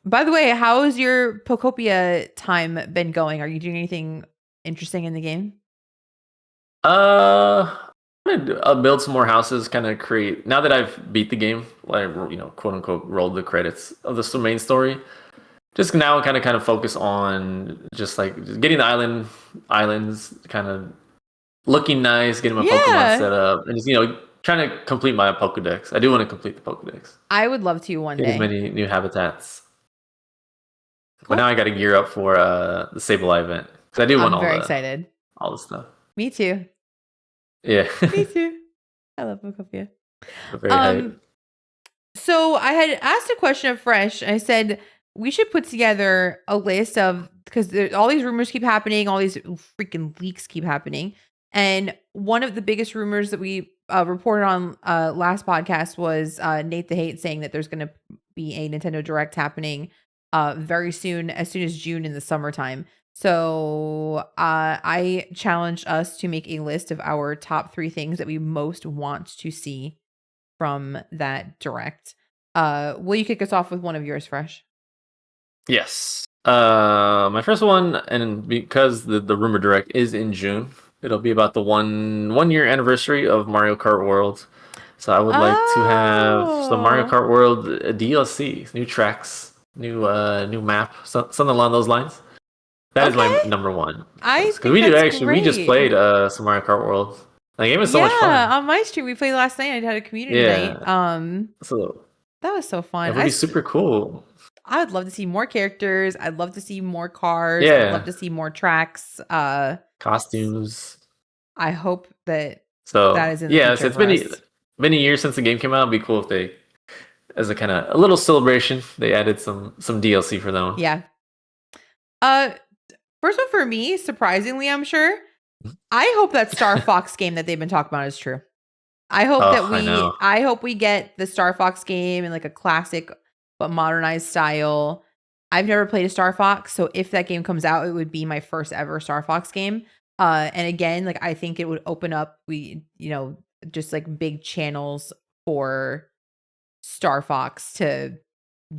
By the way, how has your Pokopia time been going? Are you doing anything interesting in the game? I'm gonna build some more houses. Kind of create. Now that I've beat the game, like quote unquote, rolled the credits of the main story. just now kind of focus on just like just getting the islands kind of looking nice, getting my Pokemon Yeah. set up, and just trying to complete my Pokedex. I do want to complete the Pokedex. I would love to one Get as day. many new habitats. But now Cool. I got to gear up for the Sableye event because I do want I'm very excited. all the stuff. Me too. Yeah, Me too. I love Pokemon. very hype. Um, So I had asked a question of Fresh. I said we should put together a list of because all these rumors keep happening, all these freaking leaks keep happening, and one of the biggest rumors that we reported on last podcast was Nate the Hate saying that there's going to be a Nintendo Direct happening very soon, as soon as June in the summertime. So I challenged us to make a list of our top 3 things that we most want to see from that direct. Will you kick us off with one of yours, Fresh? Yes. My first one, and because the rumor direct is in June, it'll be about the one year anniversary of Mario Kart World. So I would like to have some Mario Oh, Kart World DLC, new tracks, new map, something along those lines. That is my okay. number one. I Because think we do that's actually we just great. played some Mario Kart World. The game is so much Yeah, fun. on my stream we played last night. I had a community night. Yeah. So That was so fun. it would be super cool. I would love to see more characters. I'd love to see more cars. I'd love Yeah. to see more tracks. Costumes. I hope that that So is in the yeah, so future it's for us. been a year since the game came out. It'd be cool if they, as a kind of a little celebration, they added some DLC for them. Yeah. Uh, first one for me, surprisingly, I'm sure. I hope that Star Fox game that they've been talking about is true. I hope that Oh, I know. I hope we get the Star Fox game in like a classic but modernized style. I've never played a Star Fox, so if that game comes out, it would be my first ever Star Fox game. And again, like I think it would open up just like big channels for Star Fox to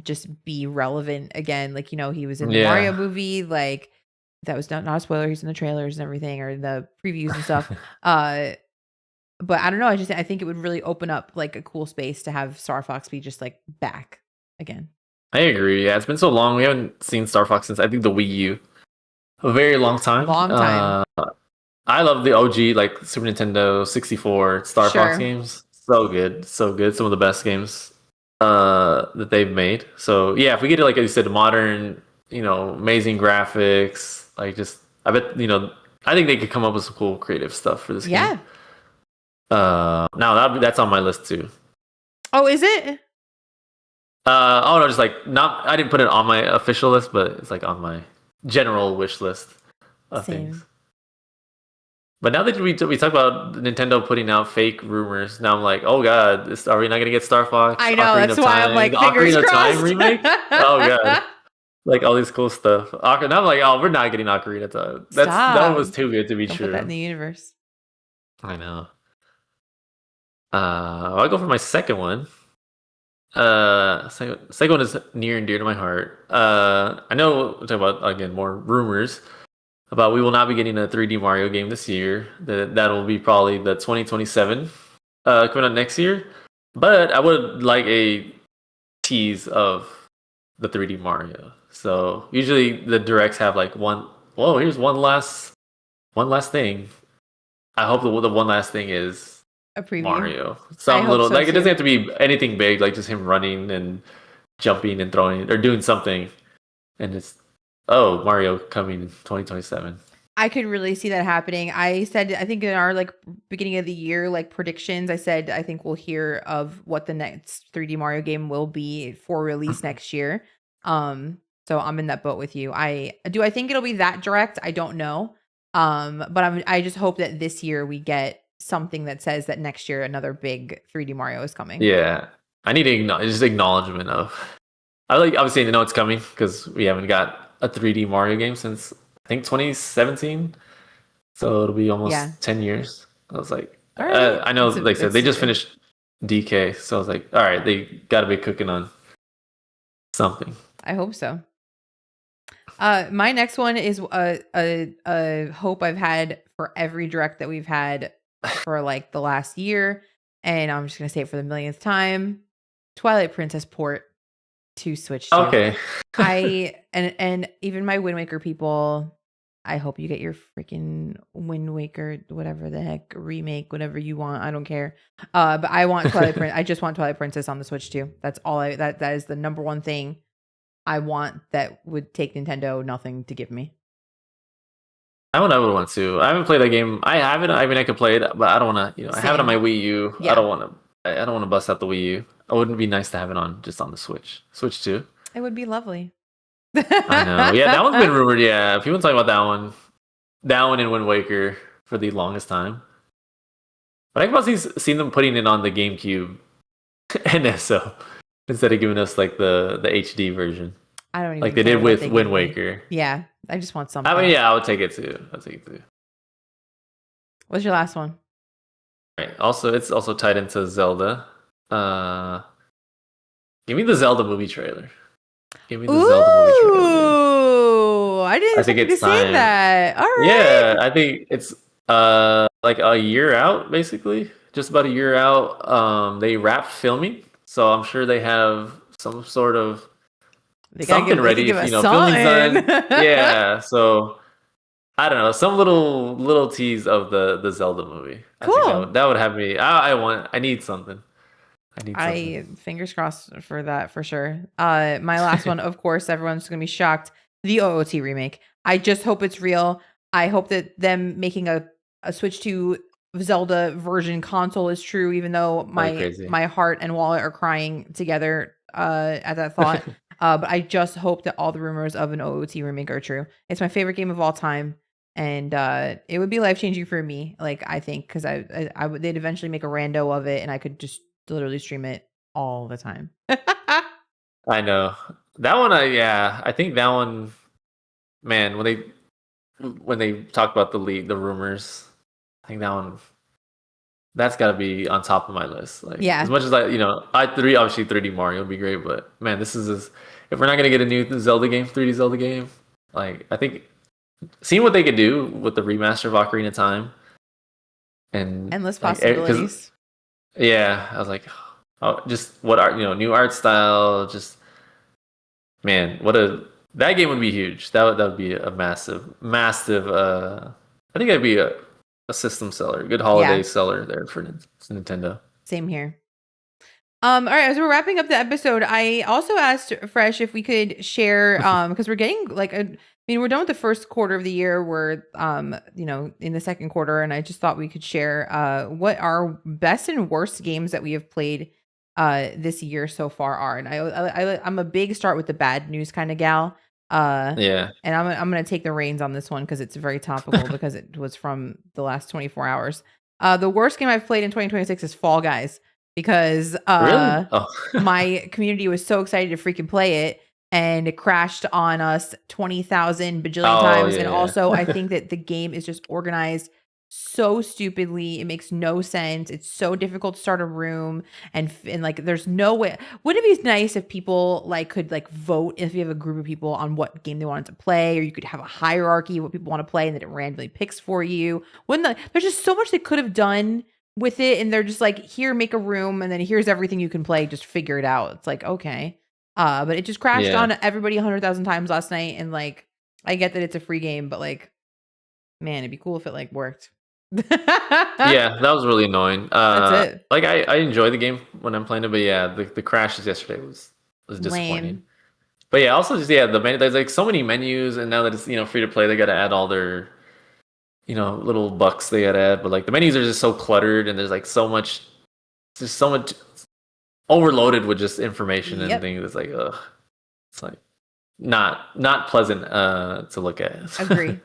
just be relevant again. Like, he was in the Mario Yeah, movie, like that was not a spoiler, he's in the trailers and everything or the previews and stuff. Uh but I don't know, I think it would really open up, like, a cool space to have Star Fox be just, like, back again. I agree. Yeah, it's been so long. We haven't seen Star Fox since I think the Wii U. A very long time. Long time. I love the OG like Super Nintendo 64 Star Fox Sure. games. So good, so good. Some of the best games that they've made. So yeah, if we get it like you said, modern, amazing graphics, like just I bet I think they could come up with some cool creative stuff for this game. Yeah. Now that's on my list too. Oh, is it? Oh no, just like not I didn't put it on my official list, but it's like on my general wish list of things. Same. But now that we talk about Nintendo putting out fake rumors, now I'm like, oh god, are we not gonna get Star Fox, I know, Ocarina that's of why I'm Time, like, the fingers Ocarina of Time crossed. remake? Oh god, like all these cool stuff. Now I'm like, oh, we're not getting Ocarina of Time. That was Stop. too good to be Don't put that in true. the universe. I know. I'll go for my second one. Second one is near and dear to my heart. I know we're talking about again more rumors about we will not be getting a 3D Mario game this year. That'll be probably the 2027 coming out next year. But I would like a tease of the 3D Mario. So usually the directs have like one. Whoa, here's one last thing. I hope the one last thing is A preview. Mario. I Some hope little so like it doesn't too. have to be anything big, like just him running and jumping and throwing or doing something, and it's Mario coming in 2027. I could really see that happening. I think in our like beginning of the year like predictions, I said I think we'll hear of what the next 3D Mario game will be for release next year. So I'm in that boat with you. I think it'll be that direct. I don't know. But I just hope that this year we get something that says that next year another big 3D Mario is coming. Yeah, I need to just acknowledgement of. I like obviously I know it's coming because we haven't got a 3D Mario game since I think 2017, so it'll be Yeah. almost 10 years. I was like, All right. I know, like I said, they just finished DK, so I was like, all right, they got to be cooking on something. I hope so. My next one is a hope I've had for every direct that we've had for like the last year, and I'm just gonna say it for the millionth time. Twilight Princess port. to Switch 2. Okay. And even my Wind Waker people, I hope you get your freaking Wind Waker, whatever the heck, remake, whatever you want. I don't care. But I want Twilight Prince. I just want Twilight Princess on the Switch too. That's all that is the number one thing I want that would take Nintendo nothing to give me. I would want to. I haven't played that game. I have it. I mean, I could play it, but I don't want to. I have it on my Same. Wii U. Yeah. I don't want to bust out the Wii U. It wouldn't be nice to have it on just on the Switch. Switch 2. It would be lovely. I know. Yeah, that one's been rumored. Yeah, people talking about that one. That one and Wind Waker for the longest time. But I've mostly seen them putting it on the GameCube NSO instead of giving us like the HD version, I don't even like they care did what with they Wind give me. Waker. Yeah, I just want something. I mean, yeah, I would take it too. I'll take it too. What's your last one? Right. Also, it's also tied into Zelda. Give me the Zelda movie trailer. Give me the Zelda movie trailer. Ooh, I didn't I think expect you to it's say time. that. All right. Yeah, I think it's like a year out, basically. Just about a year out. They wrapped filming, so I'm sure they have some sort of something ready. Give If us filming's something. done, yeah. So I don't know, some little tease of the Zelda movie. I think Cool. that would have me. I need something. I need something. I fingers crossed for that for sure. My last one, of course, everyone's gonna be shocked. The OOT remake. I just hope it's real. I hope that them making a Switch to Zelda version console is true, even though That'd be crazy. my heart and wallet are crying together at that thought. But I just hope that all the rumors of an OOT remake are true. It's my favorite game of all time. And it would be life changing for me, like I think, because I would they'd eventually make a rando of it, and I could just literally stream it all the time. I know that one. I think that one. Man, when they talk about the rumors, I think that one that's got to be on top of my list. Like Yeah. as much as I obviously 3D Mario would be great, but man, if we're not gonna get a new Zelda game, 3D Zelda game, like I think seeing what they could do with the remaster of Ocarina of Time and Endless like possibilities. yeah, I was like, oh, just what art, new art style, just man, that game would be huge. That would be a massive. I think that'd be a system seller, good holiday seller there for Nintendo. Same here. All right, as we're wrapping up the episode, I also asked Fresh if we could share, because we're getting we're done with the first quarter of the year. We're, in the second quarter, and I just thought we could share, what our best and worst games that we have played, this year so far are. And I'm a big start with the bad news kind of gal. Yeah. And I'm gonna take the reins on this one because it's very topical because it was from the last 24 hours. The worst game I've played in 2026 is Fall Guys because Really? Oh. my community was so excited to freaking play it and it crashed on us 20,000 bajillion times. And also, I think that the game is just organized so stupidly. It makes no sense. It's so difficult to start a room and like there's no way. Wouldn't it be nice if people could vote if you have a group of people on what game they wanted to play, or you could have a hierarchy of what people want to play and then it randomly picks for you? There's just so much they could have done with it, and they're just like, here, make a room, and then here's everything you can play, just figure it out. It's like, okay. But it just crashed on everybody 100,000 times last night, and I get that it's a free game, but man, it'd be cool if it worked. Yeah, that was really annoying. That's it. I enjoy the game when I'm playing it, but yeah, the crashes yesterday was disappointing. Lame. But yeah, also just there's so many menus, and now that it's free to play, they got to add all their little bucks they got to add. But the menus are just so cluttered, and there's so much overloaded with just information and things. It's ugh, it's not pleasant to look at. Agree.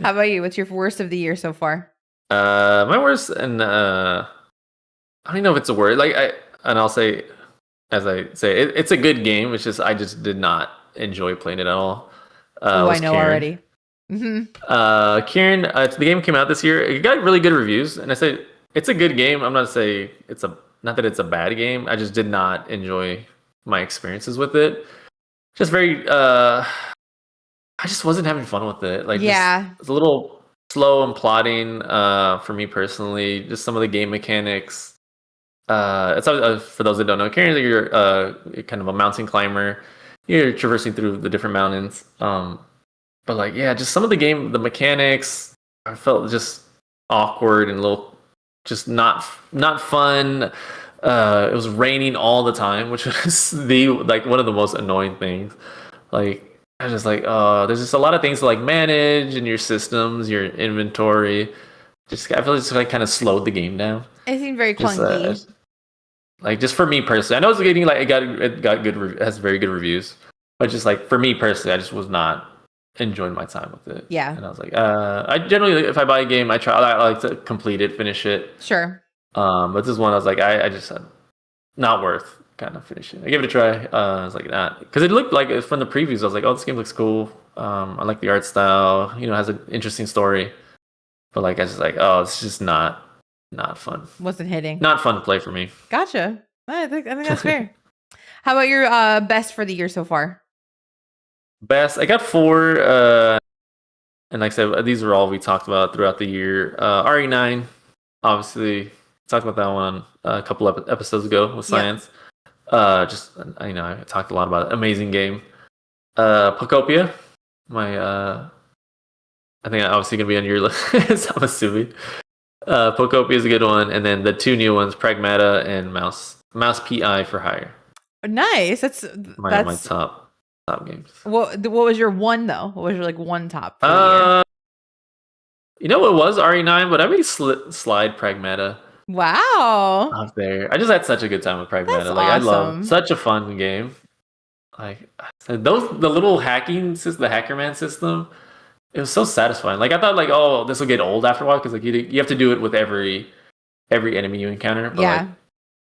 How about you? What's your worst of the year so far? My worst, and I don't even know if it's a word. I'll say, as I say, it's a good game. It's just I just did not enjoy playing it at all. Oh, I know Kieran. Already. Mm-hmm. Kieran, the game came out this year. It got really good reviews, and I said it's a good game. I'm not saying not that it's a bad game. I just did not enjoy my experiences with it. Just very. I just wasn't having fun with it. It's a little slow and plotting for me personally. Just some of the game mechanics It's for those that don't know, currently you're kind of a mountain climber. You're traversing through the different mountains. But like, yeah, just some of the mechanics, I felt just awkward and a little, just not fun. It was raining all the time, which was the like one of the most annoying things. Like, I was just like, there's just a lot of things to like manage in your systems, your inventory. Just I feel it's like kind of slowed the game down. It seemed very Just clunky. like just for me personally, I know it's getting like it got good it has very good reviews, but just like for me personally, I just was not enjoying my time with it. Yeah. And I was like, I generally if I buy a game, I like to complete it, finish it. Sure. But this one I was like, I just said not worth kind of finishing. I gave it a try. I was like, nah, because it looked like from the previews, I was like, oh, this game looks cool. I like the art style. You know, it has an interesting story. But like, I was just like, oh, it's just not fun. Wasn't hitting. Not fun to play for me. Gotcha. I think that's fair. How about your best for the year so far? Best, I got four. And like I said, these are all we talked about throughout the year. RE9, obviously, talked about that one a couple episodes ago with Science. Just I talked a lot about it. Amazing game. Pocopia, my I think obviously gonna be on your list. I'm assuming. Pocopia is a good one, and then the two new ones, Pragmata and Mouse PI for Hire. Nice. My top games. What was your one though? What was your like one top for the year? You know what was RE9, but I mean slide Pragmata. Wow. Up there. I just had such a good time with Pragmata. That's Like I love awesome. such a fun game. Like the little hacking system, the Hackerman system, it was so satisfying. Like I thought like, oh, this will get old after a while because like you have to do it with every enemy you encounter. But Yeah.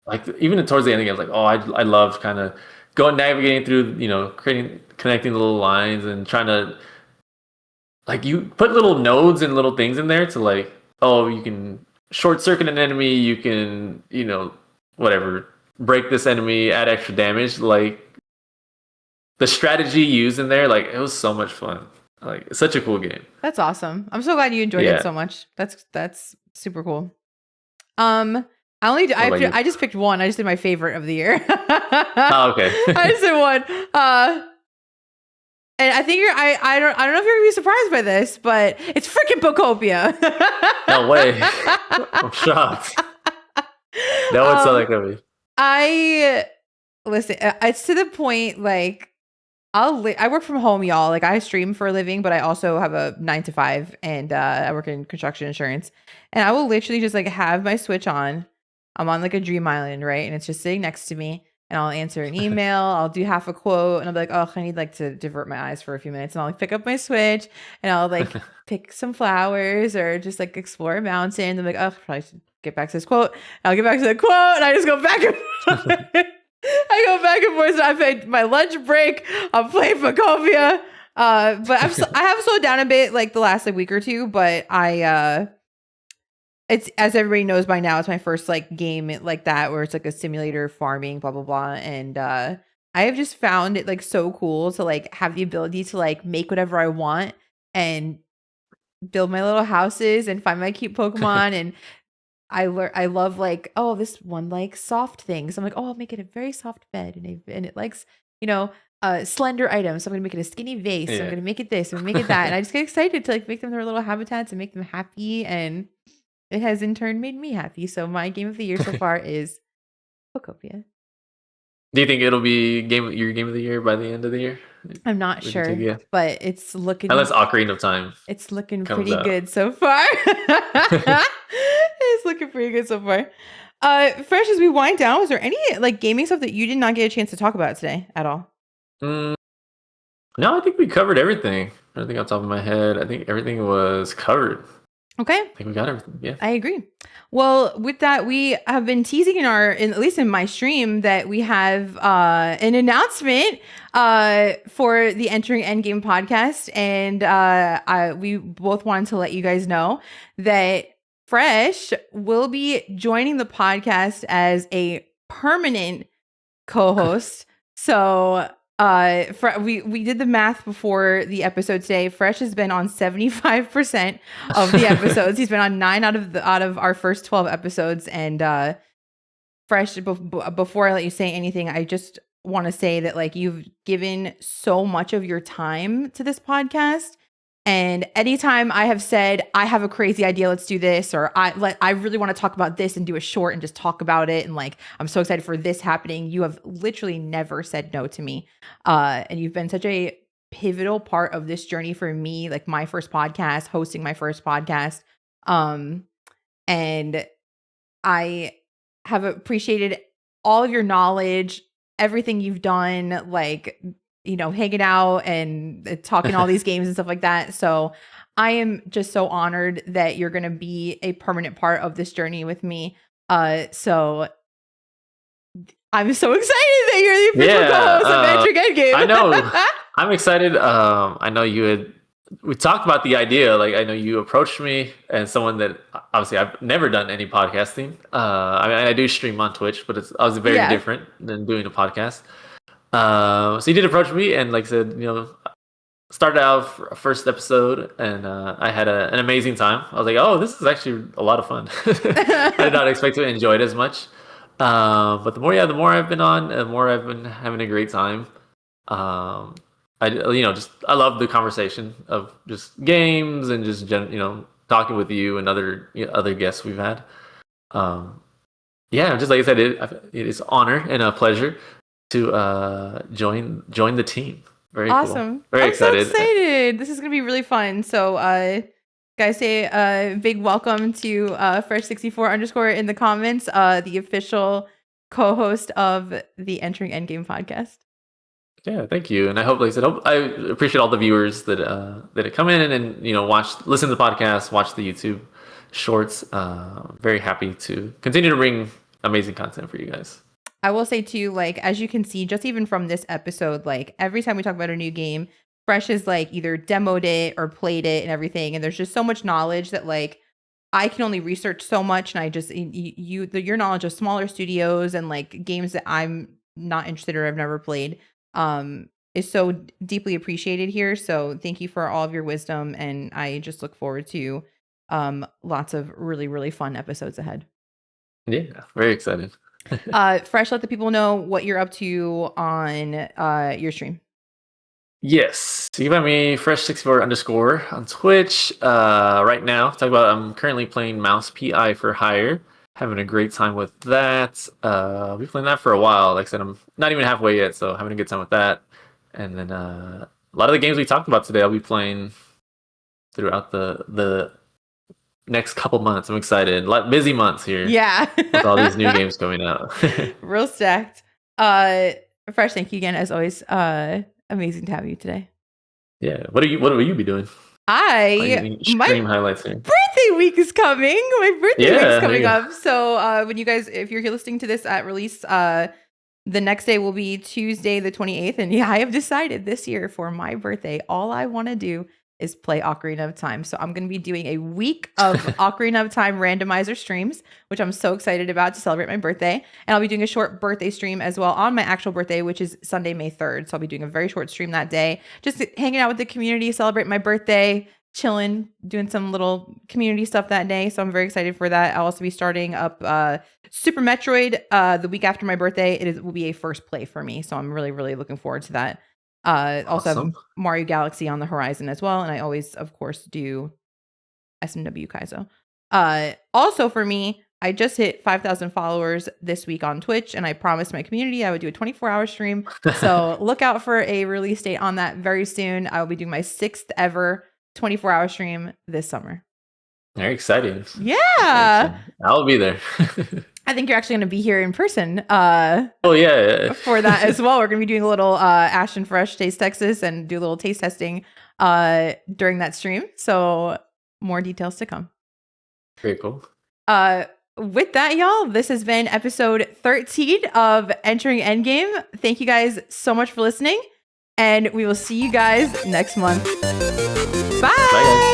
like even towards the end of the game, I was like, oh, I love kind of going navigating through, connecting the little lines and trying to like you put little nodes and little things in there to like, oh, you can short circuit an enemy, you can, whatever, break this enemy, add extra damage. Like the strategy used in there, like it was so much fun. Like it's such a cool game. That's awesome. I'm so glad you enjoyed it so much. That's super cool. I just picked one. I just did my favorite of the year. Oh, okay. I just did one. And I think I don't know if you're gonna be surprised by this, but it's freaking Pocopia. No way. I'm shocked. That would sound like that. Listen, it's to the point like I work from home, y'all. Like I stream for a living, but I also have a 9 to 5 and I work in construction insurance. And I will literally just like have my Switch on. I'm on like a dream island, right? And it's just sitting next to me. And I'll answer an email. I'll do half a quote, and I'll be like, "Oh, I need like to divert my eyes for a few minutes." And I'll like pick up my Switch, and I'll like pick some flowers or just like explore a mountain. I'm like, "Oh, I probably should get back to this quote." And I'll get back to the quote, and I just go back and forth. I go back and forth. So I paid my lunch break. I'm playing Pocopia. But I have slowed down a bit like the last like week or two. But it's, as everybody knows by now, it's my first like game like that where it's like a simulator farming, blah blah blah. And I have just found it like so cool to like have the ability to like make whatever I want and build my little houses and find my cute Pokemon. And I love like, oh, this one likes soft things. I'm like, oh, I'll make it a very soft bed, and it likes, slender items. So I'm gonna make it a skinny vase. So I'm gonna make it this. I'm gonna make it that. And I just get excited to like make them their little habitats and make them happy. And it has in turn made me happy. So my game of the year so far is Pocopia. Do you think it'll be your game of the year by the end of the year? I'm not sure, but it's looking, unless Ocarina of Time. It's looking pretty good so far. It's looking pretty good so far. Fresh, as we wind down, was there any like gaming stuff that you did not get a chance to talk about today at all? No, I think we covered everything. I think off the top of my head, I think everything was covered. Okay. I think we got everything. Yeah. I agree. Well, with that, we have been teasing at least in my stream, that we have an announcement for the Entering Endgame podcast. And we both wanted to let you guys know that Fresh will be joining the podcast as a permanent co-host. So we did the math before the episode today. Fresh has been on 75% of the episodes. He's been on 9 out of our first 12 episodes, and Fresh, before I let you say anything, I just want to say that like you've given so much of your time to this podcast. And anytime I have said, I have a crazy idea, let's do this, or I really want to talk about this and do a short and just talk about it. And like, I'm so excited for this happening. You have literally never said no to me. And you've been such a pivotal part of this journey for me, like my first podcast, hosting my first podcast. And I have appreciated all of your knowledge, everything you've done, like, hanging out and talking all these games and stuff like that. So I am just so honored that you're going to be a permanent part of this journey with me. So I'm so excited that you're the official co-host of Entering Endgame. I know. I'm excited. I know we talked about the idea. Like, I know you approached me, and someone that obviously I've never done any podcasting. I mean, I do stream on Twitch, but it's obviously very different than doing a podcast. So you did approach me, and like I said, started out for first episode, and I had an amazing time. I was like, oh, this is actually a lot of fun. I did not expect to enjoy it as much. But the more I've been on, the more I've been having a great time. I love the conversation of just games and just talking with you and other guests we've had. Just like I said, it is an honor and a pleasure to join the team. Very awesome. Cool. Very excited. So excited. This is gonna be really fun. So guys, say a big welcome to Fresh64_ in the comments, the official co-host of the Entering Endgame podcast. Yeah, thank you. And I hope, like I said, I appreciate all the viewers that come in and listen to the podcast, watch the YouTube shorts. Very happy to continue to bring amazing content for you guys. I will say too, like, as you can see, just even from this episode, like every time we talk about a new game, Fresh is like either demoed it or played it and everything. And there's just so much knowledge that like I can only research so much. And I just, your knowledge of smaller studios and like games that I'm not interested or I've never played is so deeply appreciated here. So thank you for all of your wisdom. And I just look forward to lots of really, really fun episodes ahead. Yeah, very excited. Fresh, let the people know what you're up to on your stream. Yes, so you can find me Fresh64_ on Twitch. Right now, I'm currently playing Mouse PI for Hire. Having a great time with that. I've been playing that for a while. Like I said, I'm not even halfway yet, so having a good time with that. And then a lot of the games we talked about today, I'll be playing throughout the next couple months. I'm excited. Busy months here. Yeah. With all these new games coming out. Real stacked. Fresh, thank you again as always. Amazing to have you today. Yeah. What will you be doing? My highlights here. Birthday week is coming. My birthday week is coming up. So when you guys, if you're listening to this at release, the next day will be Tuesday the 28th. And yeah, I have decided this year for my birthday, all I want to do is play Ocarina of Time. So I'm going to be doing a week of Ocarina of Time randomizer streams, which I'm so excited about to celebrate my birthday. And I'll be doing a short birthday stream as well on my actual birthday, which is Sunday, May 3rd. So I'll be doing a very short stream that day, just hanging out with the community, celebrate my birthday, chilling, doing some little community stuff that day. So I'm very excited for that. I'll also be starting up Super Metroid the week after my birthday. It will be a first play for me. So I'm really, really looking forward to that. Also have Mario Galaxy on the horizon as well. And I always, of course, do SMW Kaizo. Also for me, I just hit 5,000 followers this week on Twitch, and I promised my community I would do a 24-hour stream. So look out for a release date on that very soon. I will be doing my 6th ever 24-hour stream this summer. Very exciting. Yeah. I'll be there. I think you're actually going to be here in person. For that as well. We're going to be doing a little Ashton Fresh Taste Texas and do a little taste testing during that stream. So more details to come. Very cool. With that, y'all, this has been episode 13 of Entering Endgame. Thank you guys so much for listening, and we will see you guys next month. Bye. Bye, guys.